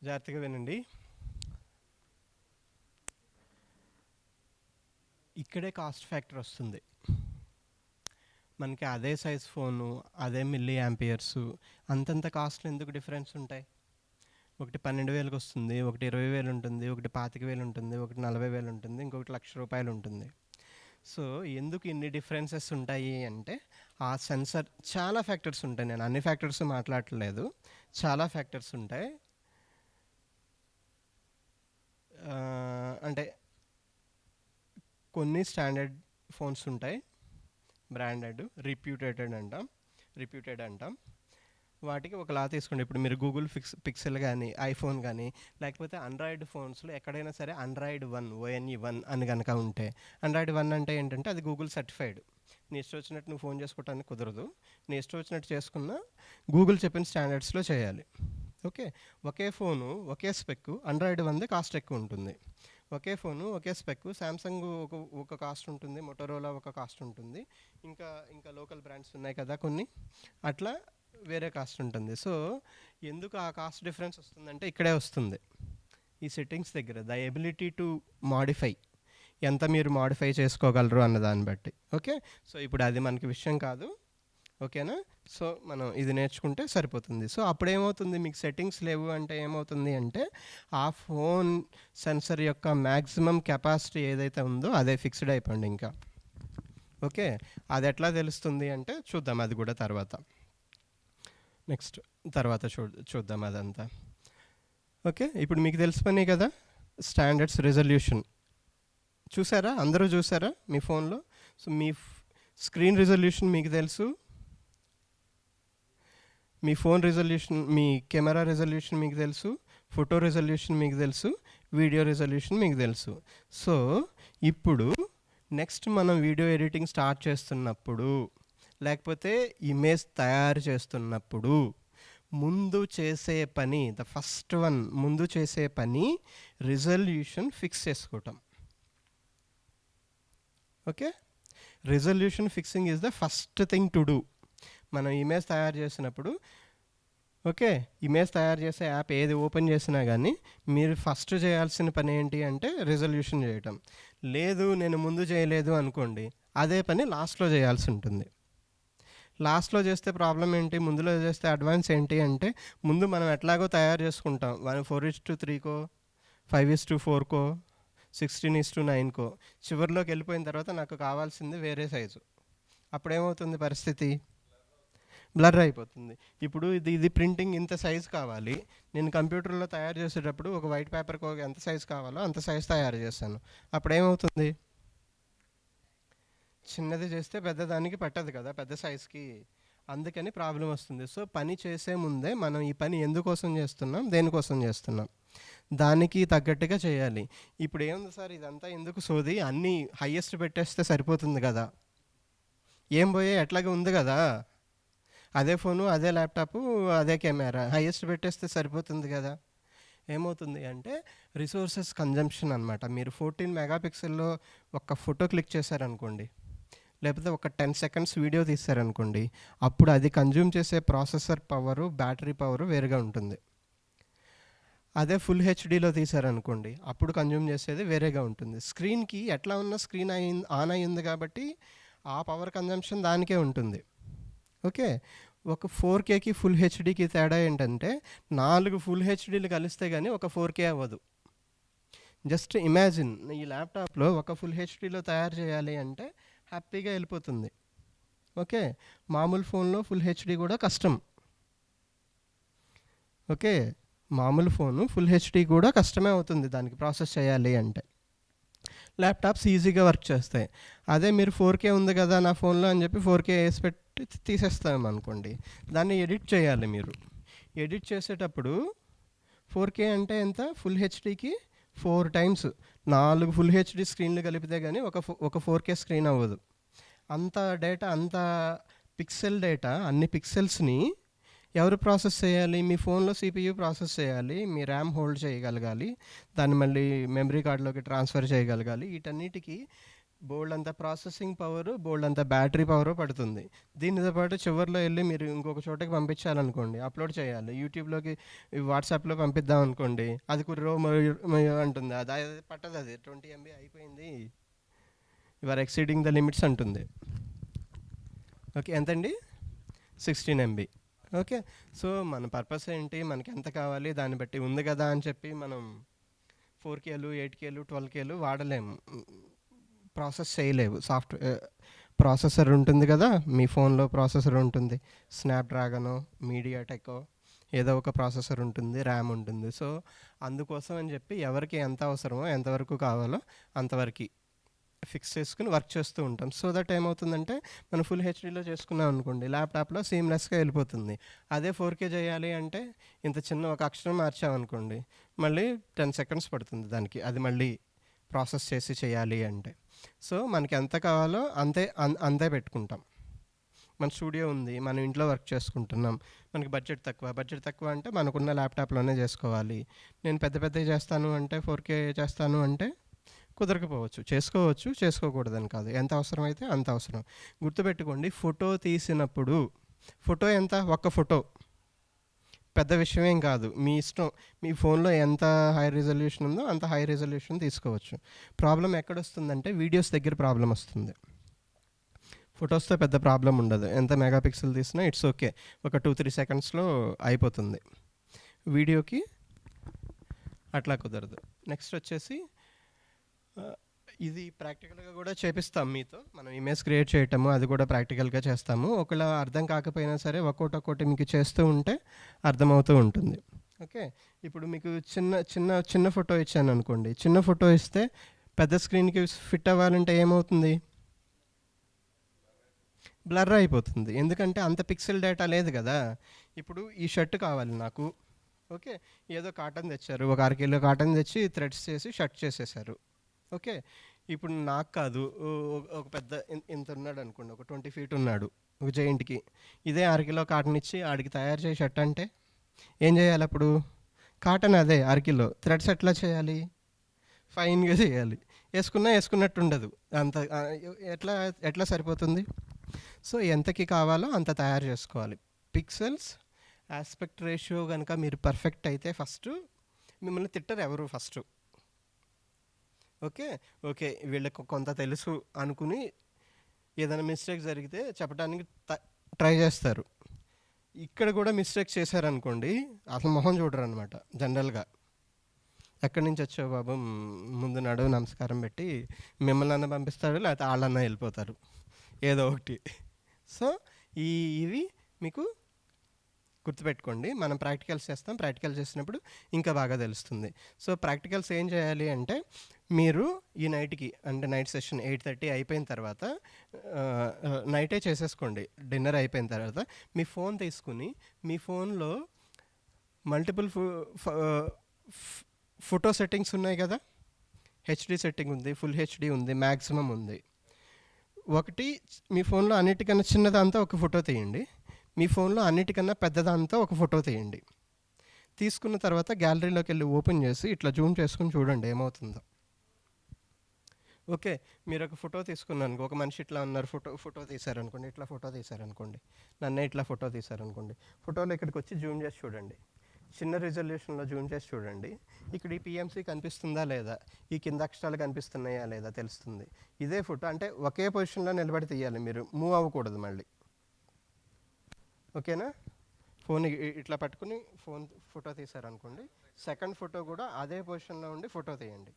జాగ్రత్తగా వినండి. ఇక్కడే కాస్ట్ ఫ్యాక్టర్ వస్తుంది. మనకి అదే సైజ్ ఫోను, అదే మిల్లీ యాంపియర్స్, అంతంత కాస్ట్లు ఎందుకు డిఫరెన్స్ ఉంటాయి? ఒకటి 12,000కి వస్తుంది, ఒకటి 20,000 ఉంటుంది, ఒకటి 25,000 ఉంటుంది, ఒకటి 40,000 ఉంటుంది, ఇంకొకటి ₹1,00,000 ఉంటుంది. సో ఎందుకు ఇన్ని డిఫరెన్సెస్ ఉంటాయి అంటే ఆ సెన్సర్ చాలా ఫ్యాక్టర్స్ ఉంటాయి. నేను అన్ని ఫ్యాక్టర్స్ మాట్లాడట్లేదు, చాలా ఫ్యాక్టర్స్ ఉంటాయి. అంటే కొన్ని స్టాండర్డ్ ఫోన్స్ ఉంటాయి, బ్రాండెడ్ రిప్యూటెడ్ అంటాం. వాటికి ఒకలా తీసుకోండి. ఇప్పుడు మీరు గూగుల్ పిక్సెల్ గానీ, ఐఫోన్ గానీ, లేకపోతే ఆండ్రాయిడ్ ఫోన్స్‌లో ఎక్కడైనా సరే ఆండ్రాయిడ్ 1 ONE 1 అని గనక ఉంటే, ఆండ్రాయిడ్ 1 అంటే ఏంటంటే అది గూగుల్ సర్టిఫైడ్. నీ ఇష్టం వచ్చినట్టు నువ్వు ఫోన్ చేసుకోవటానికి కుదరదు. నీ ఇష్టం వచ్చినట్టు చేసుకున్నా గూగుల్ చెప్పిన స్టాండర్డ్స్‌లో చేయాలి. ఓకే. ఒకే ఫోను, ఒకే స్పెక్కు ఆండ్రాయిడ్ 1దే కాస్ట్ ఎక్కువ ఉంటుంది. ఒకే ఫోను, ఒకే స్పెక్కు సామ్‌సంగ్ ఒక కాస్ట్ ఉంటుంది. మొటోరోలా ఒక కాస్ట్ ఉంటుంది. ఇంకా ఇంకా లోకల్ బ్రాండ్స్ ఉన్నాయి కదా కొన్ని. అట్లా వేరే కాస్ట్ ఉంటుంది. సో, ఎందుకు ఆ కాస్ట్ డిఫరెన్స్ వస్తుందంటే ఇక్కడే వస్తుంది. ఈ సెట్టింగ్స్ దగ్గర ద ఎబిలిటీ టు మోడిఫై, ఎంత మీరు మోడిఫై చేసుకోగలరు అన్న దాన్ని బట్టి. ఓకే. సో, ఇప్పుడు అది మనకి విషయం కాదు. ఓకేనా. సో, మనం ఇది నేర్చుకుంటే సరిపోతుంది. సో, అప్పుడేమవుతుంది, మీకు సెట్టింగ్స్ లేవు అంటే ఏమవుతుంది అంటే ఆ ఫోన్ సెన్సర్ యొక్క మ్యాక్సిమం కెపాసిటీ ఏదైతే ఉందో అదే ఫిక్స్డ్ అయిపోయింది ఇంకా. ఓకే. అది ఎట్లా తెలుస్తుంది అంటే చూద్దాం అది కూడా తర్వాత. నెక్స్ట్ తర్వాత చూద్దాం అదంతా. ఓకే. ఇప్పుడు మీకు తెలిసిపోయినాయి కదా స్టాండర్డ్స్, రిజల్యూషన్. చూసారా, అందరూ చూసారా మీ ఫోన్లో? సో, మీ స్క్రీన్ రిజల్యూషన్ మీకు తెలుసు, మీ ఫోన్ రిజల్యూషన్, మీ కెమెరా రిజల్యూషన్ మీకు తెలుసు, ఫోటో రిజల్యూషన్ మీకు తెలుసు, వీడియో రిజల్యూషన్ మీకు తెలుసు. సో, ఇప్పుడు నెక్స్ట్ మనం వీడియో ఎడిటింగ్ స్టార్ట్ చేస్తున్నప్పుడు, లేకపోతే ఇమేజ్ తయారు చేస్తున్నప్పుడు ముందు చేసే పని, ద ఫస్ట్ వన్, ముందు చేసే పని రిజల్యూషన్ ఫిక్స్ చేసుకోవటం. Okay. Resolution fixing is the first thing to do. మనం ఇమేజ్ తయారు చేసినప్పుడు, ఓకే, ఇమేజ్ తయారు చేసే యాప్ ఏది ఓపెన్ చేసినా కానీ మీరు ఫస్ట్ చేయాల్సిన పని ఏంటి అంటే రిజల్యూషన్ చేయటం. లేదు నేను ముందు చేయలేదు అనుకోండి, అదే పని లాస్ట్లో చేయాల్సి ఉంటుంది. లాస్ట్లో చేస్తే ప్రాబ్లం ఏంటి, ముందులో చేస్తే అడ్వాన్స్ ఏంటి అంటే ముందు మనం ఎట్లాగో తయారు చేసుకుంటాం 4:3కో, 5:4కో, 16:9కో. చివరిలోకి వెళ్ళిపోయిన తర్వాత నాకు కావాల్సింది వేరే సైజు. అప్పుడేమవుతుంది పరిస్థితి, బ్లర్ అయిపోతుంది. ఇప్పుడు ఇది ప్రింటింగ్ ఇంత సైజు కావాలి, నేను కంప్యూటర్లో తయారు చేసేటప్పుడు ఒక వైట్ పేపర్కి ఎంత సైజు కావాలో అంత సైజు తయారు చేస్తాను. అప్పుడేమవుతుంది, చిన్నది చేస్తే పెద్దదానికి పట్టదు కదా, పెద్ద సైజుకి. అందుకని ప్రాబ్లం వస్తుంది. సో, పని చేసే ముందే మనం ఈ పని ఎందుకోసం చేస్తున్నాం, దేనికోసం చేస్తున్నాం, దానికి తగ్గట్టుగా చేయాలి. ఇప్పుడు ఏముంది సార్ ఇదంతా ఎందుకు సోది, అన్నీ హయ్యెస్ట్ పెట్టేస్తే సరిపోతుంది కదా, ఏం పోయే ఎట్లాగే ఉంది కదా, అదే ఫోను, అదే ల్యాప్టాపు, అదే కెమెరా, హయ్యెస్ట్ పెట్టేస్తే సరిపోతుంది కదా. ఏమవుతుంది అంటే రిసోర్సెస్ కన్జంప్షన్ అనమాట. మీరు 14 మెగాపిక్సెల్లో ఒక ఫోటో క్లిక్ చేశారనుకోండి, లేకపోతే ఒక 10 సెకండ్స్ వీడియో తీశారనుకోండి, అప్పుడు అది కన్జ్యూమ్ చేసే ప్రాసెసర్ పవరు, బ్యాటరీ పవరు వేరుగా ఉంటుంది. అదే ఫుల్ హెచ్డీలో తీశారనుకోండి, అప్పుడు కన్జ్యూమ్ చేసేది వేరేగా ఉంటుంది. స్క్రీన్కి ఎట్లా ఉన్న స్క్రీన్ ఆన్ అయ్యింది కాబట్టి ఆ పవర్ కన్జంప్షన్ దానికే ఉంటుంది. ఓకే. ఒక 4Kకి ఫుల్ హెచ్డీకి తేడా ఏంటంటే 4 ఫుల్ హెచ్డీలు కలిస్తే కానీ ఒక 4K అవ్వదు. జస్ట్ ఇమాజిన్, ఈ ల్యాప్టాప్లో ఒక ఫుల్ హెచ్డీలో తయారు చేయాలి అంటే హ్యాపీగా వెళ్ళిపోతుంది. ఓకే. మామూలు ఫోన్లో ఫుల్ హెచ్డీ కూడా కష్టం. ఓకే. మామూలు ఫోను ఫుల్ హెచ్డీ కూడా కష్టమే అవుతుంది దానికి ప్రాసెస్ చేయాలి అంటే. ల్యాప్టాప్స్ ఈజీగా వర్క్ చేస్తాయి. అదే మీరు 4K ఉంది కదా నా ఫోన్లో అని చెప్పి 4K వేసి పెట్టి తీసేస్తాం అనుకోండి, దాన్ని ఎడిట్ చేయాలి మీరు. ఎడిట్ చేసేటప్పుడు 4K అంటే ఎంత, ఫుల్ హెచ్డీకి 4 టైమ్స్, 4 ఫుల్ హెచ్డీ స్క్రీన్లు కలిపితే కానీ ఒక 4K స్క్రీన్ అవ్వదు. అంత డేటా, అంత పిక్సెల్ డేటా, అన్ని పిక్సెల్స్ని ఎవరు ప్రాసెస్ చేయాలి, మీ ఫోన్లో CPU ప్రాసెస్ చేయాలి, మీ ర్యామ్ హోల్డ్ చేయగలగాలి, దాన్ని మళ్ళీ మెమరీ కార్డులోకి ట్రాన్స్ఫర్ చేయగలగాలి. వీటన్నిటికీ బోల్డ్ అంత ప్రాసెసింగ్ పవరు, బోల్డ్ అంత బ్యాటరీ పవరు పడుతుంది. దీనితో పాటు చివరిలో వెళ్ళి మీరు ఇంకొక చోటకి పంపించాలనుకోండి, అప్లోడ్ చేయాలి, యూట్యూబ్లోకి, వాట్సాప్లో పంపిద్దాం అనుకోండి, అది కుర్రో అంటుంది, అది పట్టదు, అది 20 MB అయిపోయింది, యువర్ ఎక్సీడింగ్ ద లిమిట్స్ అంటుంది. ఓకే. ఎంతండి, 16 MB. ఓకే. సో, మన పర్పస్ ఏంటి, మనకి ఎంత కావాలి దాన్ని బట్టి ఉంది కదా అని చెప్పి మనం 4Kలు, 8Kలు, 12Kలు వాడలేము, ప్రాసెస్ చేయలేవు. ప్రాసెసర్ ఉంటుంది కదా, మీ ఫోన్లో ప్రాసెసర్ ఉంటుంది, స్నాప్డ్రాగనో, మీడియాటెకో ఏదో ఒక ప్రాసెసర్ ఉంటుంది, ర్యామ్ ఉంటుంది. సో, అందుకోసం అని చెప్పి ఎవరికి ఎంత అవసరమో, ఎంతవరకు కావాలో అంతవరకు ఫిక్స్ చేసుకుని వర్క్ చేస్తూ ఉంటాం. సో దట్ ఏమవుతుందంటే మనం ఫుల్ హెచ్డీలో చేసుకున్నాం అనుకోండి, ల్యాప్టాప్లో సీమ్లెస్గా వెళ్ళిపోతుంది. అదే 4K చేయాలి అంటే ఇంత చిన్న ఒక అక్షరం మార్చామనుకోండి, మళ్ళీ 10 సెకండ్స్ పడుతుంది దానికి, అది మళ్ళీ ప్రాసెస్ చేసి చేయాలి అంటే. సో మనకి ఎంత కావాలో అంతే పెట్టుకుంటాం. మన స్టూడియో ఉంది, మనం ఇంట్లో వర్క్ చేసుకుంటున్నాం, మనకి బడ్జెట్ తక్కువ అంటే మనకున్న ల్యాప్టాప్లోనే చేసుకోవాలి. నేను పెద్దవి చేస్తాను అంటే 4K చేస్తాను అంటే కుదరకపోవచ్చు. చేసుకోకూడదని కాదు. ఎంత అవసరమైతే అంత అవసరం. గుర్తుపెట్టుకోండి, ఫోటో తీసినప్పుడు ఫోటో ఎంత? ఒక్క ఫోటో పెద్ద విషయమేం కాదు. మీ ఇష్టం. మీ ఫోన్లో ఎంత హై రిజల్యూషన్ ఉందో అంత హై రిజల్యూషన్ తీసుకోవచ్చు. ప్రాబ్లం ఎక్కడొస్తుందంటే వీడియోస్ దగ్గర ప్రాబ్లం వస్తుంది. ఫొటోస్తో పెద్ద ప్రాబ్లం ఉండదు. ఎంత మెగాపిక్సెల్ తీసినా ఇట్స్ ఓకే. ఒక 2-3 సెకండ్స్లో అయిపోతుంది. వీడియోకి అట్లా కుదరదు. నెక్స్ట్ వచ్చేసి ఇది ప్రాక్టికల్గా కూడా చేపిస్తాం మీతో. మనం ఇమేజ్ క్రియేట్ చేయటము అది కూడా ప్రాక్టికల్గా చేస్తాము. ఒకవేళ అర్థం కాకపోయినా సరే ఒక్కోటి మీకు చేస్తూ ఉంటే అర్థమవుతూ ఉంటుంది. ఓకే. ఇప్పుడు మీకు చిన్న ఫోటో ఇచ్చాను అనుకోండి. చిన్న ఫోటో ఇస్తే పెద్ద స్క్రీన్కి ఫిట్ అవ్వాలంటే ఏమవుతుంది? బ్లర్ అయిపోతుంది. ఎందుకంటే అంత పిక్సెల్ డేటా లేదు కదా. ఇప్పుడు ఈ షర్ట్ కావాలి నాకు. ఓకే. ఏదో కాటన్ తెచ్చారు, ఒక 1/2 కిలో కాటన్ తెచ్చి థ్రెడ్స్ చేసి షర్ట్ చేసేసారు. ఓకే. ఇప్పుడు నాకు కాదు, ఒక పెద్ద ఇంత ఉన్నాడు అనుకోండి, ఒక 20 ఫీట్ ఉన్నాడు ఒక జైంట్కి. ఇదే 1/2 కిలో కాటన్ ఇచ్చి ఆడికి తయారు చేసే షర్ట్ అంటే ఏం చేయాలి అప్పుడు? కాటన్ అదే 1/2 కిలో, థ్రెడ్స్ ఎట్లా చేయాలి? ఫైన్గా చేయాలి. వేసుకున్నట్టు ఉండదు. అంత ఎట్లా సరిపోతుంది? సో ఎంతకి కావాలో అంత తయారు చేసుకోవాలి. పిక్సెల్స్, ఆస్పెక్ట్ రేషియో కనుక మీరు పర్ఫెక్ట్ అయితే ఫస్ట్ మిమ్మల్ని తిట్టరు ఎవరు ఫస్ట్. ఓకే వీళ్ళకి కొంత తెలుసు అనుకుని ఏదైనా మిస్టేక్ జరిగితే చెప్పడానికి ట్రై చేస్తారు. ఇక్కడ కూడా మిస్టేక్ చేశారనుకోండి, అసలు మొహం చూడరు అనమాట. జనరల్గా ఎక్కడి నుంచి వచ్చావు బాబు, ముందు నడువు నమస్కారం పెట్టి మిమ్మల్ని అన్న పంపిస్తాడు, లేకపోతే వాళ్ళన్నా వెళ్ళిపోతారు, ఏదో ఒకటి. సో ఇవి మీకు గుర్తుపెట్టుకోండి. మనం ప్రాక్టికల్స్ చేస్తాం. ప్రాక్టికల్ చేసినప్పుడు ఇంకా బాగా తెలుస్తుంది. సో ప్రాక్టికల్స్ ఏం చేయాలి అంటే, మీరు ఈ నైట్కి అంటే నైట్ సెషన్ 8:30 అయిపోయిన తర్వాత నైటే చేసేసుకోండి. డిన్నర్ అయిపోయిన తర్వాత మీ ఫోన్ తీసుకుని మీ ఫోన్లో మల్టిపుల్ ఫోటో సెట్టింగ్స్ ఉన్నాయి కదా. హెచ్డి సెట్టింగ్ ఉంది, ఫుల్ హెచ్డి ఉంది, మ్యాక్సిమం ఉంది. ఒకటి మీ ఫోన్లో అన్నిటికన్నా చిన్నదంతా ఒక ఫోటో తీయండి, మీ ఫోన్లో అన్నిటికన్నా పెద్దదంతా ఒక ఫోటో తీయండి. తీసుకున్న తర్వాత గ్యాలరీలోకి వెళ్ళి ఓపెన్ చేసి ఇట్లా జూమ్ చేసుకుని చూడండి ఏమవుతుందో. ఓకే. మీరు ఒక ఫోటో తీసుకున్నాను, ఒక మనిషి ఇట్లా ఉన్నారు, ఫోటో తీశారనుకోండి, ఇట్లా ఫోటో తీశారనుకోండి, నన్నే ఇట్లా ఫోటో తీశారనుకోండి. ఫోటోలో ఇక్కడికి వచ్చి జూమ్ చేసి చూడండి, చిన్న రిజల్యూషన్లో జూమ్ చేసి చూడండి. ఇక్కడ ఈ పిఎంసీ కనిపిస్తుందా లేదా, ఈ కింద అక్షరాలు కనిపిస్తున్నాయా లేదా తెలుస్తుంది. ఇదే ఫోటో అంటే ఒకే పొజిషన్లో నిలబడి తీయాలి, మీరు మూవ్ అవ్వకూడదు మళ్ళీ. ఓకేనా. ఫోన్ ఇట్లా పట్టుకుని ఫోటో తీశారనుకోండి, సెకండ్ ఫోటో కూడా అదే పొజిషన్లో ఉండి ఫోటో తీయండి.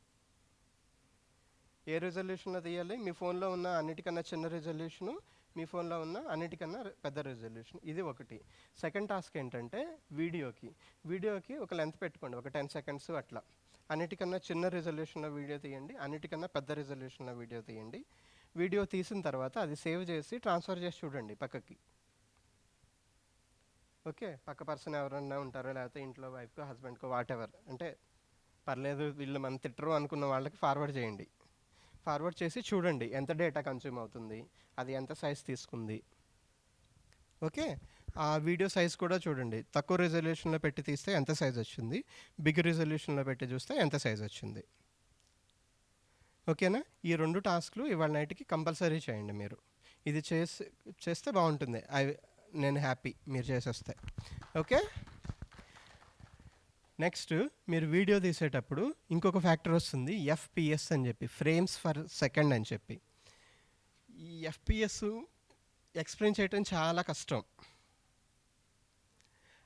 ఏ రిజల్యూషన్లో తీయాలి? మీ ఫోన్లో ఉన్న అన్నిటికన్నా చిన్న రిజల్యూషను, మీ ఫోన్లో ఉన్న అన్నిటికన్నా పెద్ద రిజల్యూషన్. ఇది ఒకటి. సెకండ్ టాస్క్ ఏంటంటే వీడియోకి ఒక లెంత్ పెట్టుకోండి, ఒక 10 సెకండ్స్ అట్లా. అన్నిటికన్నా చిన్న రిజల్యూషన్లో వీడియో తీయండి, అన్నిటికన్నా పెద్ద రిజల్యూషన్లో వీడియో తీయండి. వీడియో తీసిన తర్వాత అది సేవ్ చేసి ట్రాన్స్ఫర్ చేసి చూడండి పక్కకి. ఓకే. పక్క పర్సన్ ఎవరన్నా ఉంటారో, లేకపోతే ఇంట్లో వైఫ్కో హస్బెండ్కో వాటెవర్, అంటే పర్లేదు వీళ్ళు మన తిట్టరు అనుకున్న వాళ్ళకి ఫార్వర్డ్ చేయండి. ఫార్వర్డ్ చేసి చూడండి ఎంత డేటా కన్స్యూమ్ అవుతుంది, అది ఎంత సైజ్ తీసుకుంది. ఓకే. ఆ వీడియో సైజ్ కూడా చూడండి. తక్కువ రిజల్యూషన్లో పెట్టి తీస్తే ఎంత సైజ్ వచ్చింది, బిగ్ రిజల్యూషన్లో పెట్టి చూస్తే ఎంత సైజ్ వచ్చింది. ఓకేనా. ఈ 2 టాస్క్లు ఇవాళ నైట్కి కంపల్సరీ చేయండి మీరు. ఇది చేస్తే బాగుంటుంది. నేను హ్యాపీ మీరు చేసేస్తే. ఓకే. నెక్స్ట్ మీరు వీడియో తీసేటప్పుడు ఇంకొక ఫ్యాక్టర్ వస్తుంది, ఎఫ్పిఎస్ అని చెప్పి, ఫ్రేమ్స్ ఫర్ సెకండ్ అని చెప్పి. ఈ ఎఫ్పిఎస్ ఎక్స్ప్లెయిన్ చేయటం చాలా కష్టం.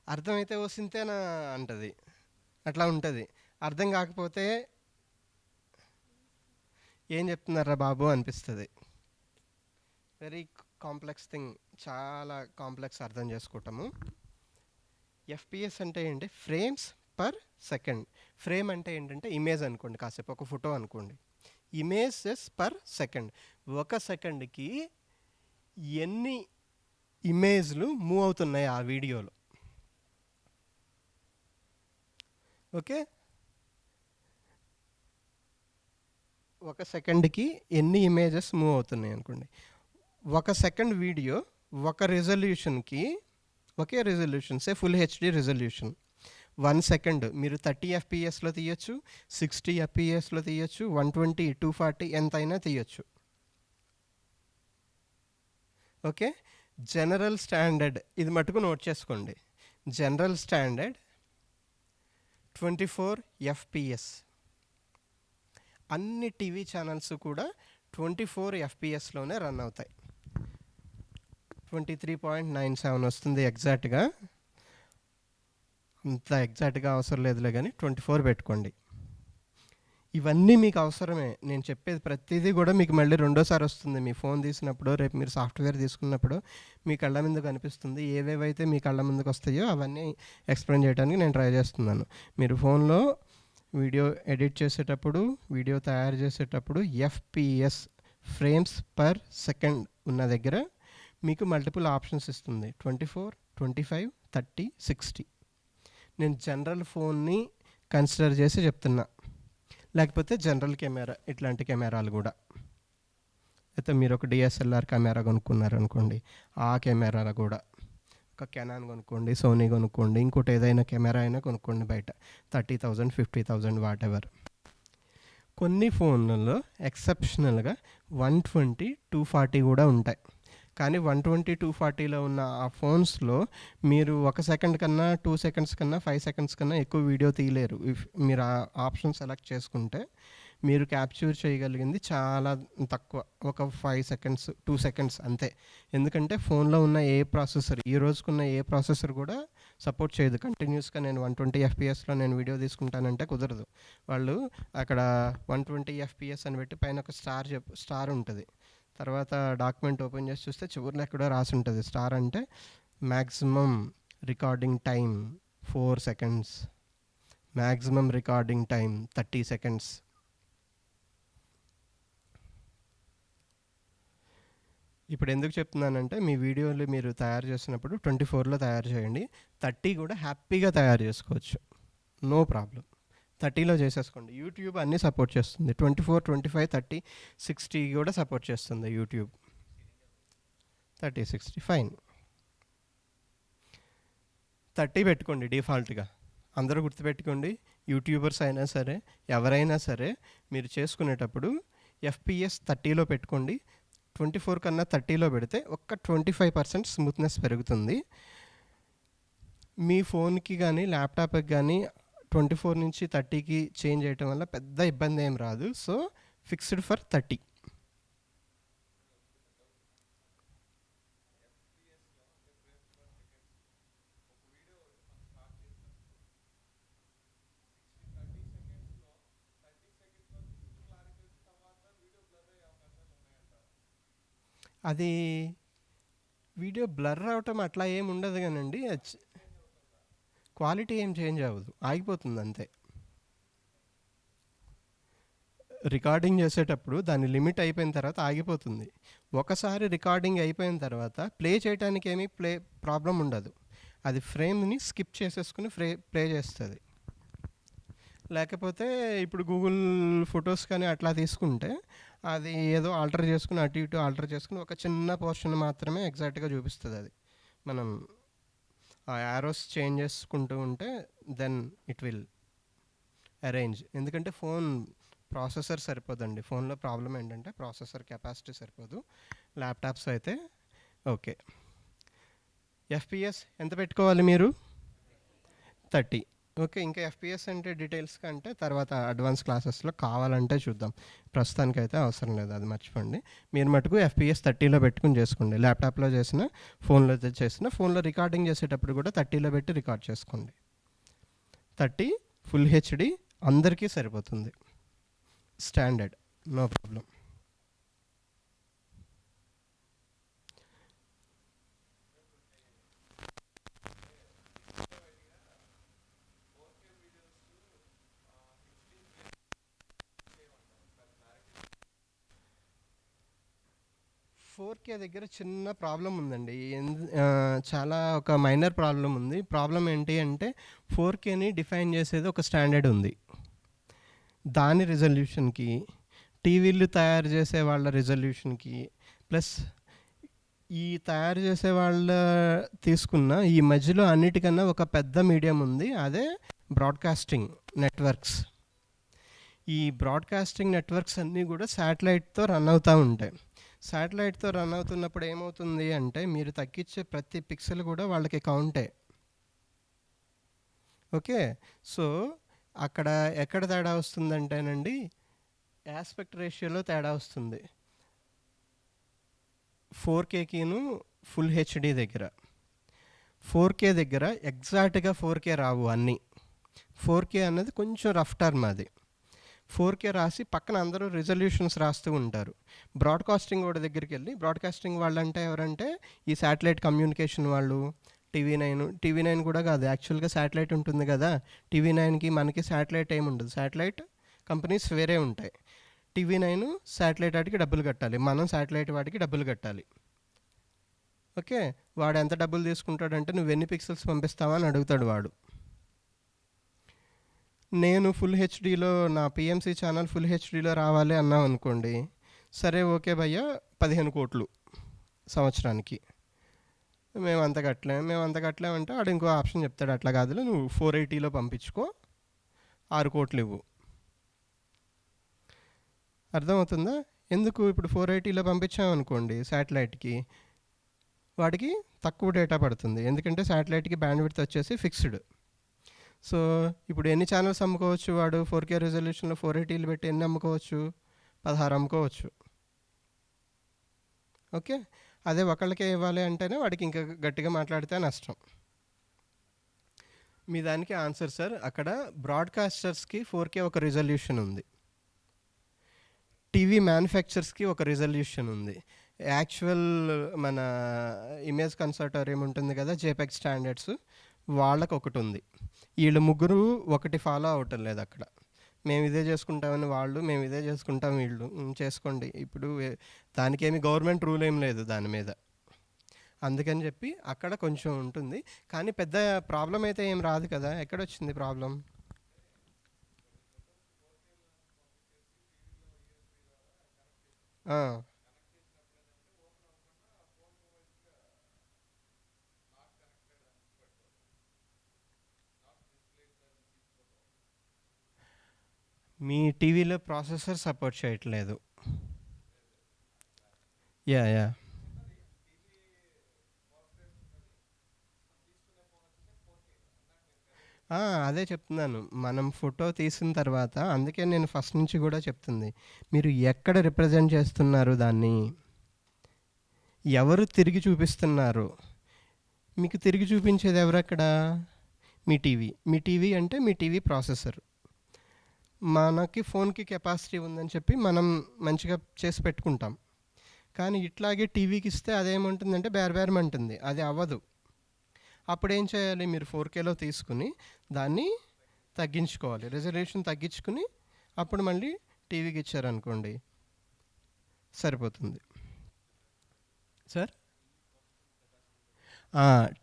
అర్థమైతే వస్తుంటేనా అంటది, అట్లా ఉంటుంది. అర్థం కాకపోతే ఏం చెప్తున్నారా బాబు అనిపిస్తుంది. వెరీ కాంప్లెక్స్ థింగ్, చాలా కాంప్లెక్స్ అర్థం చేసుకోవటము. ఎఫ్పిఎస్ అంటే ఏంటి? Frames per second. ఫ్రేమ్ అంటే ఏంటంటే ఇమేజ్ అనుకోండి, కాసేపు ఒక ఫోటో అనుకోండి. Images per second. ఒక సెకండ్కి ఎన్ని ఇమేజ్లు మూవ్ అవుతున్నాయి ఆ వీడియోలో. ఓకే, ఒక సెకండ్కి ఎన్ని ఇమేజెస్ మూవ్ అవుతున్నాయి అనుకోండి. ఒక సెకండ్ వీడియో ఒక రెజల్యూషన్కి, ఒకే రెజల్యూషన్ సే ఫుల్ హెచ్డి రెజల్యూషన్. 1 సెకండ్ మీరు 30 ఎఫ్పిఎస్లో తీయచ్చు, 60 ఎఫ్పిఎస్లో తీయచ్చు, 120, 240 ఎంతైనా తీయచ్చు. ఓకే, జనరల్ స్టాండర్డ్ ఇది మటుకు నోట్ చేసుకోండి. General standard 24 FPS. అన్ని టీవీ ఛానల్స్ కూడా 24 ఎఫ్పిఎస్లోనే రన్ అవుతాయి. 23.97 వస్తుంది ఎగ్జాక్ట్గా, అంత ఎగ్జాక్ట్గా అవసరం లేదులే కానీ 24 పెట్టుకోండి. ఇవన్నీ మీకు అవసరమే. నేను చెప్పేది ప్రతిదీ కూడా మీకు మళ్ళీ రెండోసారి వస్తుంది. మీ ఫోన్ తీసినప్పుడు, రేపు మీరు సాఫ్ట్వేర్ తీసుకున్నప్పుడు మీ కళ్ళ ముందు కనిపిస్తుంది. ఏవేవైతే మీ కళ్ళ ముందుకు వస్తాయో అవన్నీ ఎక్స్ప్లెయిన్ చేయడానికి నేను ట్రై చేస్తున్నాను. మీరు ఫోన్లో వీడియో ఎడిట్ చేసేటప్పుడు, వీడియో తయారు చేసేటప్పుడు ఎఫ్పిఎస్, ఫ్రేమ్స్ పర్ సెకండ్ ఉన్న దగ్గర మీకు మల్టిపుల్ ఆప్షన్స్ ఇస్తుంది. 24, 25, 30, 60. నేను జనరల్ ఫోన్ని కన్సిడర్ చేసి చెప్తున్నా, లేకపోతే జనరల్ కెమెరా, ఇట్లాంటి కెమెరాలు కూడా. అయితే మీరు ఒక డిఎస్ఎల్ఆర్ కెమెరా కొనుక్కున్నారనుకోండి, ఆ కెమెరాలు కూడా, ఒక కెనాన్ కొనుక్కోండి, సోనీ కొనుక్కోండి, ఇంకోటి ఏదైనా కెమెరా అయినా కొనుక్కోండి బయట, 30,000, 50,000 వాట్ ఎవర్. కొన్ని ఫోన్లలో ఎక్సెప్షనల్గా 120, 240 కూడా ఉంటాయి. కానీ 120, 240లో ఉన్న ఆ ఫోన్స్లో మీరు 1 సెకండ్ కన్నా, 2 సెకండ్స్ కన్నా, 5 సెకండ్స్ కన్నా ఎక్కువ వీడియో తీయలేరు. ఇఫ్ మీరు ఆ ఆప్షన్ సెలెక్ట్ చేసుకుంటే మీరు క్యాప్చర్ చేయగలిగింది చాలా తక్కువ, ఒక 5 సెకండ్స్, 2 సెకండ్స్ అంతే. ఎందుకంటే ఫోన్లో ఉన్న ఏ ప్రాసెసర్, ఈ రోజుకున్న ఏ ప్రాసెసర్ కూడా సపోర్ట్ చేయదు. కంటిన్యూస్గా నేను 120 ఎఫ్పిఎస్లో నేను వీడియో తీసుకుంటానంటే కుదరదు. వాళ్ళు అక్కడ 120 ఎఫ్పిఎస్ అని పెట్టి పైన ఒక స్టార్ ఉంటుంది. తర్వాత డాక్యుమెంట్ ఓపెన్ చేసి చూస్తే చివరిలో ఎక్కడో రాసి ఉంటుంది. స్టార్ అంటే maximum recording time 4 seconds, maximum recording time 30 seconds. ఇప్పుడు ఎందుకు చెప్తున్నానంటే, మీ వీడియోలు మీరు తయారు చేసినప్పుడు 24లో తయారు చేయండి. 30 కూడా హ్యాపీగా తయారు చేసుకోవచ్చు, నో ప్రాబ్లం. 30లో చేసేసుకోండి. యూట్యూబ్ అన్నీ సపోర్ట్ చేస్తుంది. 24, 25, 30, 60 కూడా సపోర్ట్ చేస్తుంది యూట్యూబ్. 30, 60 ఫైన్. 30 పెట్టుకోండి డిఫాల్ట్గా. అందరూ గుర్తుపెట్టుకోండి, యూట్యూబర్స్ అయినా సరే, ఎవరైనా సరే మీరు చేసుకునేటప్పుడు ఎఫ్పిఎస్ 30లో పెట్టుకోండి. 24 కన్నా 30లో పెడితే ఒక్క 25% స్మూత్నెస్ పెరుగుతుంది. మీ ఫోన్కి కానీ ల్యాప్టాప్కి కానీ 24 నుంచి 30కి చేంజ్ చేయటం వల్ల పెద్ద ఇబ్బంది ఏం రాదు. So fixed for 30. అది వీడియో బ్లర్ అవటం అట్లా ఏమి ఉండదు కానండి, క్వాలిటీ ఏం చేంజ్ అవ్వదు, ఆగిపోతుంది అంతే. రికార్డింగ్ చేసేటప్పుడు దాని లిమిట్ అయిపోయిన తర్వాత ఆగిపోతుంది. ఒకసారి రికార్డింగ్ అయిపోయిన తర్వాత ప్లే చేయడానికి ఏమీ ప్రాబ్లం ఉండదు. అది ఫ్రేమ్ని స్కిప్ చేసేసుకుని ప్లే చేస్తుంది. లేకపోతే ఇప్పుడు గూగుల్ ఫొటోస్ కానీ అట్లా తీసుకుంటే అది ఏదో ఆల్టర్ చేసుకుని, అటు ఇటు ఆల్టర్ చేసుకుని ఒక చిన్న పోర్షన్ మాత్రమే ఎగ్జాక్ట్గా చూపిస్తుంది. అది మనం ఆ యారోస్ చేంజ్ చేసుకుంటూ ఉంటే దెన్ ఇట్ విల్ అరేంజ్. ఎందుకంటే ఫోన్ ప్రాసెసర్ సరిపోదండి. ఫోన్లో ప్రాబ్లం ఏంటంటే ప్రాసెసర్ కెపాసిటీ సరిపోదు. ల్యాప్టాప్స్ అయితే ఓకే. ఎఫ్పిఎస్ ఎంత పెట్టుకోవాలి మీరు? 30. ఓకే, ఇంకా ఎఫ్పిఎస్ అంటే డీటెయిల్స్ కంటే తర్వాత అడ్వాన్స్ క్లాసెస్లో కావాలంటే చూద్దాం. ప్రస్తుతానికైతే అవసరం లేదు, అది మర్చిపోండి. మీరు మటుకు ఎఫ్పిఎస్ 30లో పెట్టుకుని చేసుకోండి. ల్యాప్టాప్లో చేసిన, ఫోన్లో చేసిన, ఫోన్లో రికార్డింగ్ చేసేటప్పుడు కూడా 30లో పెట్టి రికార్డ్ చేసుకోండి. 30 ఫుల్ హెచ్డి అందరికీ సరిపోతుంది, స్టాండర్డ్, నో ప్రాబ్లం. 4K దగ్గర చిన్న ప్రాబ్లమ్ ఉందండి. చాలా ఒక మైనర్ ప్రాబ్లమ్ ఉంది. ప్రాబ్లమ్ ఏంటి అంటే 4Kని డిఫైన్ చేసేది ఒక స్టాండర్డ్ ఉంది. దాని రిజల్యూషన్‌కి, టీవీలు తయారు చేసే వాళ్ళ రిజల్యూషన్‌కి, ప్లస్ ఈ తయారు చేసే వాళ్ళ తీసుకున్న ఈ మధ్యలో అన్నిటికన్నా ఒక పెద్ద మీడియం ఉంది. అదే బ్రాడ్‌కాస్టింగ్ నెట్వర్క్స్. ఈ బ్రాడ్‌కాస్టింగ్ నెట్వర్క్స్ అన్నీ కూడా శాటిలైట్‌తో రన్ అవుతా ఉంటాయి. శాటిలైట్‌తో రన్ అవుతున్నప్పుడు ఏమవుతుంది అంటే మీరు తగ్గించే ప్రతి పిక్సెల్ కూడా వాళ్ళకి కౌంటే. ఓకే. సో, అక్కడ ఎక్కడ తేడా వస్తుందంటేనండి, యాస్పెక్ట్ రేషియోలో తేడా వస్తుంది. 4Kకిను ఫుల్ హెచ్‌డి దగ్గర. 4K దగ్గర ఎగ్జాక్ట్‌గా 4K రావు అన్నీ. 4K అన్నది కొంచెం రఫ్ టర్మ్ అది. 4K రాసి పక్కన అందరూ రిజల్యూషన్స్ రాస్తూ ఉంటారు. బ్రాడ్‌కాస్టింగ్ వాడి దగ్గరికెళ్ళి బ్రాడ్‌కాస్టింగ్ వాళ్ళంటే ఎవరంటే ఈ శాటిలైట్ కమ్యూనికేషన్ వాళ్ళు, టీవీ9 కూడా కాదు, యాక్చువల్‌గా శాటిలైట్ ఉంటుంది కదా! టీవీ9కి మనకి శాటిలైట్ ఏముండదు. శాటిలైట్ కంపెనీస్ వేరే ఉంటాయి. టీవీ9 శాటిలైట్ వాటికి డబ్బులు కట్టాలి. మనం శాటిలైట్ వాటికి డబ్బులు కట్టాలి. ఓకే. వాడు ఎంత డబ్బులు తీసుకుంటాడంటే నువ్వెన్ని పిక్సెల్స్ పంపిస్తావా అని అడుగుతాడు వాడు. నేను ఫుల్ హెచ్‌డీలో నా పీఎంసీ ఛానల్ ఫుల్ హెచ్‌డీలో రావాలి అన్నాం అనుకోండి. సరే ఓకే భయ్యా 15 కోట్లు సంవత్సరానికి. మేము అంత కట్టలేమంటే వాడు ఇంకో ఆప్షన్ చెప్తాడు. అట్లా కాదులే నువ్వు 480లో పంపించుకో, 6 కోట్లు ఇవ్వు. అర్థమవుతుందా? ఎందుకు ఇప్పుడు 480లో పంపించామనుకోండి శాటిలైట్‌కి, వాడికి తక్కువ డేటా పడుతుంది. ఎందుకంటే శాటిలైట్‌కి బ్యాండ్‌విడ్త్ వచ్చేసి ఫిక్స్డ్. సో, ఇప్పుడు ఎన్ని ఛానల్స్ అమ్ముకోవచ్చు వాడు 4K రిజల్యూషన్‌లో 480లు పెట్టి ఎన్ని అమ్ముకోవచ్చు? 16 అమ్ముకోవచ్చు. ఓకే. అదే ఒకళ్ళకే ఇవ్వాలి అంటేనే వాడికి ఇంకా గట్టిగా మాట్లాడితే నష్టం. మీ దానికి ఆన్సర్ సార్, అక్కడ బ్రాడ్‌కాస్టర్స్‌కి 4K ఒక రిజల్యూషన్ ఉంది. టీవీ మ్యానుఫ్యాక్చరర్స్‌కి ఒక రిజల్యూషన్ ఉంది. యాక్చువల్ మన ఇమేజ్ కన్సర్టోరియం ఉంటుంది కదా, జేపెగ్ స్టాండర్డ్స్, వాళ్ళకి ఒకటి ఉంది. వీళ్ళు ముగ్గురు ఒకటి ఫాలో అవటం లేదు అక్కడ. మేము ఇదే చేసుకుంటామని వాళ్ళు, మేము ఇదే చేసుకుంటాం వీళ్ళు. చేసుకోండి. ఇప్పుడు దానికేమి గవర్నమెంట్ రూల్ ఏం లేదు దాని మీద. అందుకని చెప్పి అక్కడ కొంచెం ఉంటుంది. కానీ పెద్ద ప్రాబ్లం అయితే ఏం రాదు కదా. ఎక్కడొచ్చింది ప్రాబ్లం? ఆ, మీ టీవీలో ప్రాసెసర్ సపోర్ట్ చేయట్లేదు. యా. అదే చెప్తున్నాను. మనం ఫోటో తీసిన తర్వాత, అందుకే నేను ఫస్ట్ నుంచి కూడా చెప్తుంది, మీరు ఎక్కడ రిప్రజెంట్ చేస్తున్నారు దాన్ని, ఎవరు తిరిగి చూపిస్తున్నారు, మీకు తిరిగి చూపించేది ఎవరక్కడ? మీ టీవీ అంటే మీ టీవీ ప్రాసెసర్. మనకి ఫోన్కి కెపాసిటీ ఉందని చెప్పి మనం మంచిగా చేసి పెట్టుకుంటాం. కానీ ఇట్లాగే టీవీకి ఇస్తే అదేమంటుందంటే బేరబేరమంటుంది. అది అవ్వదు. అప్పుడు ఏం చేయాలి? మీరు 4Kలో తీసుకుని దాన్ని తగ్గించుకోవాలి, రిజల్యూషన్ తగ్గించుకుని అప్పుడు మళ్ళీ టీవీకి ఇచ్చారనుకోండి సరిపోతుంది. సార్,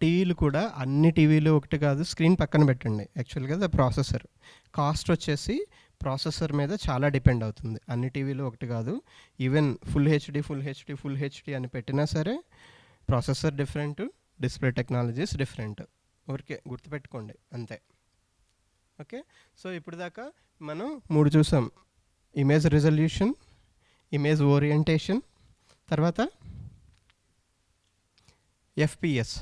టీవీలు కూడా అన్ని టీవీలు ఒకటి కాదు, స్క్రీన్ పక్కన పెట్టండి. యాక్చువల్గా ద ప్రాసెసర్ కాస్ట్ వచ్చేసి ప్రాసెసర్ మీద చాలా డిపెండ్ అవుతుంది. అన్ని టీవీలు ఒకటి కాదు. ఈవెన్ ఫుల్ హెచ్డి అని పెట్టినా సరే processor different, display technologies different. ఊరికే గుర్తుపెట్టుకోండి అంతే. ఓకే. సో ఇప్పుడు దాకా మనం 3 చూసాం. ఇమేజ్ రిజల్యూషన్, ఇమేజ్ ఓరియంటేషన్, తర్వాత FPS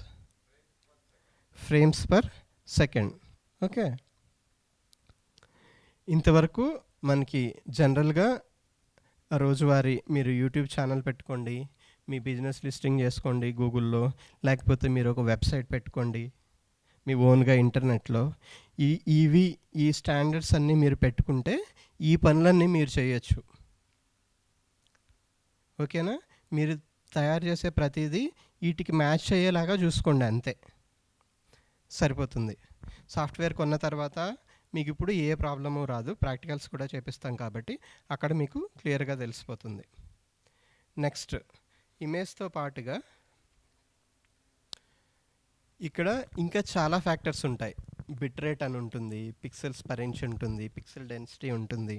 frames per second. Okay. ఇంతవరకు మనకి జనరల్గా రోజువారీ మీరు యూట్యూబ్ ఛానల్ పెట్టుకోండి, మీ బిజినెస్ లిస్టింగ్ చేసుకోండి గూగుల్లో, లేకపోతే మీరు ఒక వెబ్సైట్ పెట్టుకోండి మీ ఓన్గా ఇంటర్నెట్లో. ఈ స్టాండర్డ్స్ అన్నీ మీరు పెట్టుకుంటే ఈ పనులన్నీ మీరు చేయొచ్చు. ఓకేనా? మీరు తయారు చేసే ప్రతిదీ వీటికి మ్యాచ్ అయ్యేలాగా చూసుకోండి, అంతే సరిపోతుంది. సాఫ్ట్వేర్ కొన్న తర్వాత మీకు ఇప్పుడు ఏ ప్రాబ్లము రాదు. ప్రాక్టికల్స్ కూడా చేపిస్తాం కాబట్టి అక్కడ మీకు క్లియర్గా తెలిసిపోతుంది. నెక్స్ట్ ఇమేజ్‌తో పాటుగా ఇక్కడ ఇంకా చాలా ఫ్యాక్టర్స్ ఉంటాయి. బిట్ రేట్ అని ఉంటుంది, పిక్సెల్స్ పర్ ఇంచ్ ఉంటుంది, పిక్సెల్ డెన్సిటీ ఉంటుంది.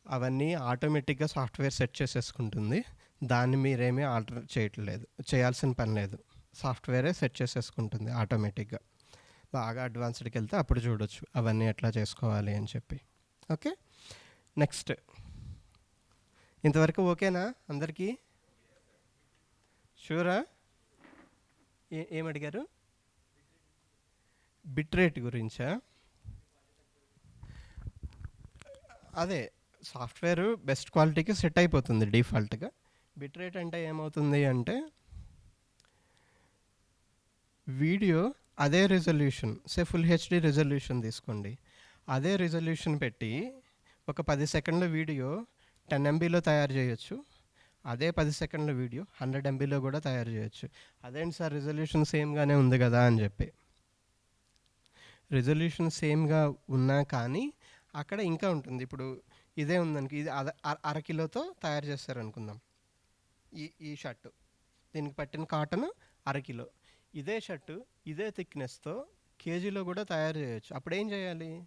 అవన్నీ ఆటోమేటిక్‌గా సాఫ్ట్‌వేర్ సెట్ చేసేసుకుంటుంది. దాన్ని మీరేమీ ఆల్టర్ చేయట్లేదు, చేయాల్సిన పని లేదు. సాఫ్ట్‌వేరే సెట్ చేసేసుకుంటుంది ఆటోమేటిక్‌గా. బాగా అడ్వాన్స్డ్‌కెళ్తే అప్పుడు చూడొచ్చు అవన్నీ ఎట్లా చేసుకోవాలి అని చెప్పి. ఓకే. నెక్స్ట్. ఇంతవరకు ఓకేనా అందరికీ? షూరా? ఏమడిగారు? బిట్ రేట్ గురించా? అదే సాఫ్ట్‌వేర్ బెస్ట్ క్వాలిటీకి సెట్ అయిపోతుంది డిఫాల్ట్‌గా. బిట్ రేట్ అంటే ఏమవుతుంది అంటే వీడియో అదే రిజల్యూషన్, ఫుల్ హెచ్‌డి రిజల్యూషన్ తీసుకోండి. అదే రిజల్యూషన్ పెట్టి ఒక 10 సెకండ్ల వీడియో 10 ఎంబీలో తయారు చేయొచ్చు. అదే 10 సెకండ్ల వీడియో 100 ఎంబీలో కూడా తయారు చేయొచ్చు. అదేంటి సార్ రిజల్యూషన్ సేమ్‌గానే ఉంది కదా అని చెప్పి. రిజల్యూషన్ సేమ్‌గా ఉన్నా కానీ అక్కడ ఇంకా ఉంటుంది. ఇప్పుడు ఇదే ఉందనుకో, ఇది అరకిలోతో తయారు చేస్తారనుకుందాం. ఈ షర్టు దీనికి పట్టిన కాటన్ అరకిలో. ఇదే షర్టు ఇదే థిక్నెస్‌తో కేజీలో కూడా తయారు చేయొచ్చు. అప్పుడు ఏం చేయాలి?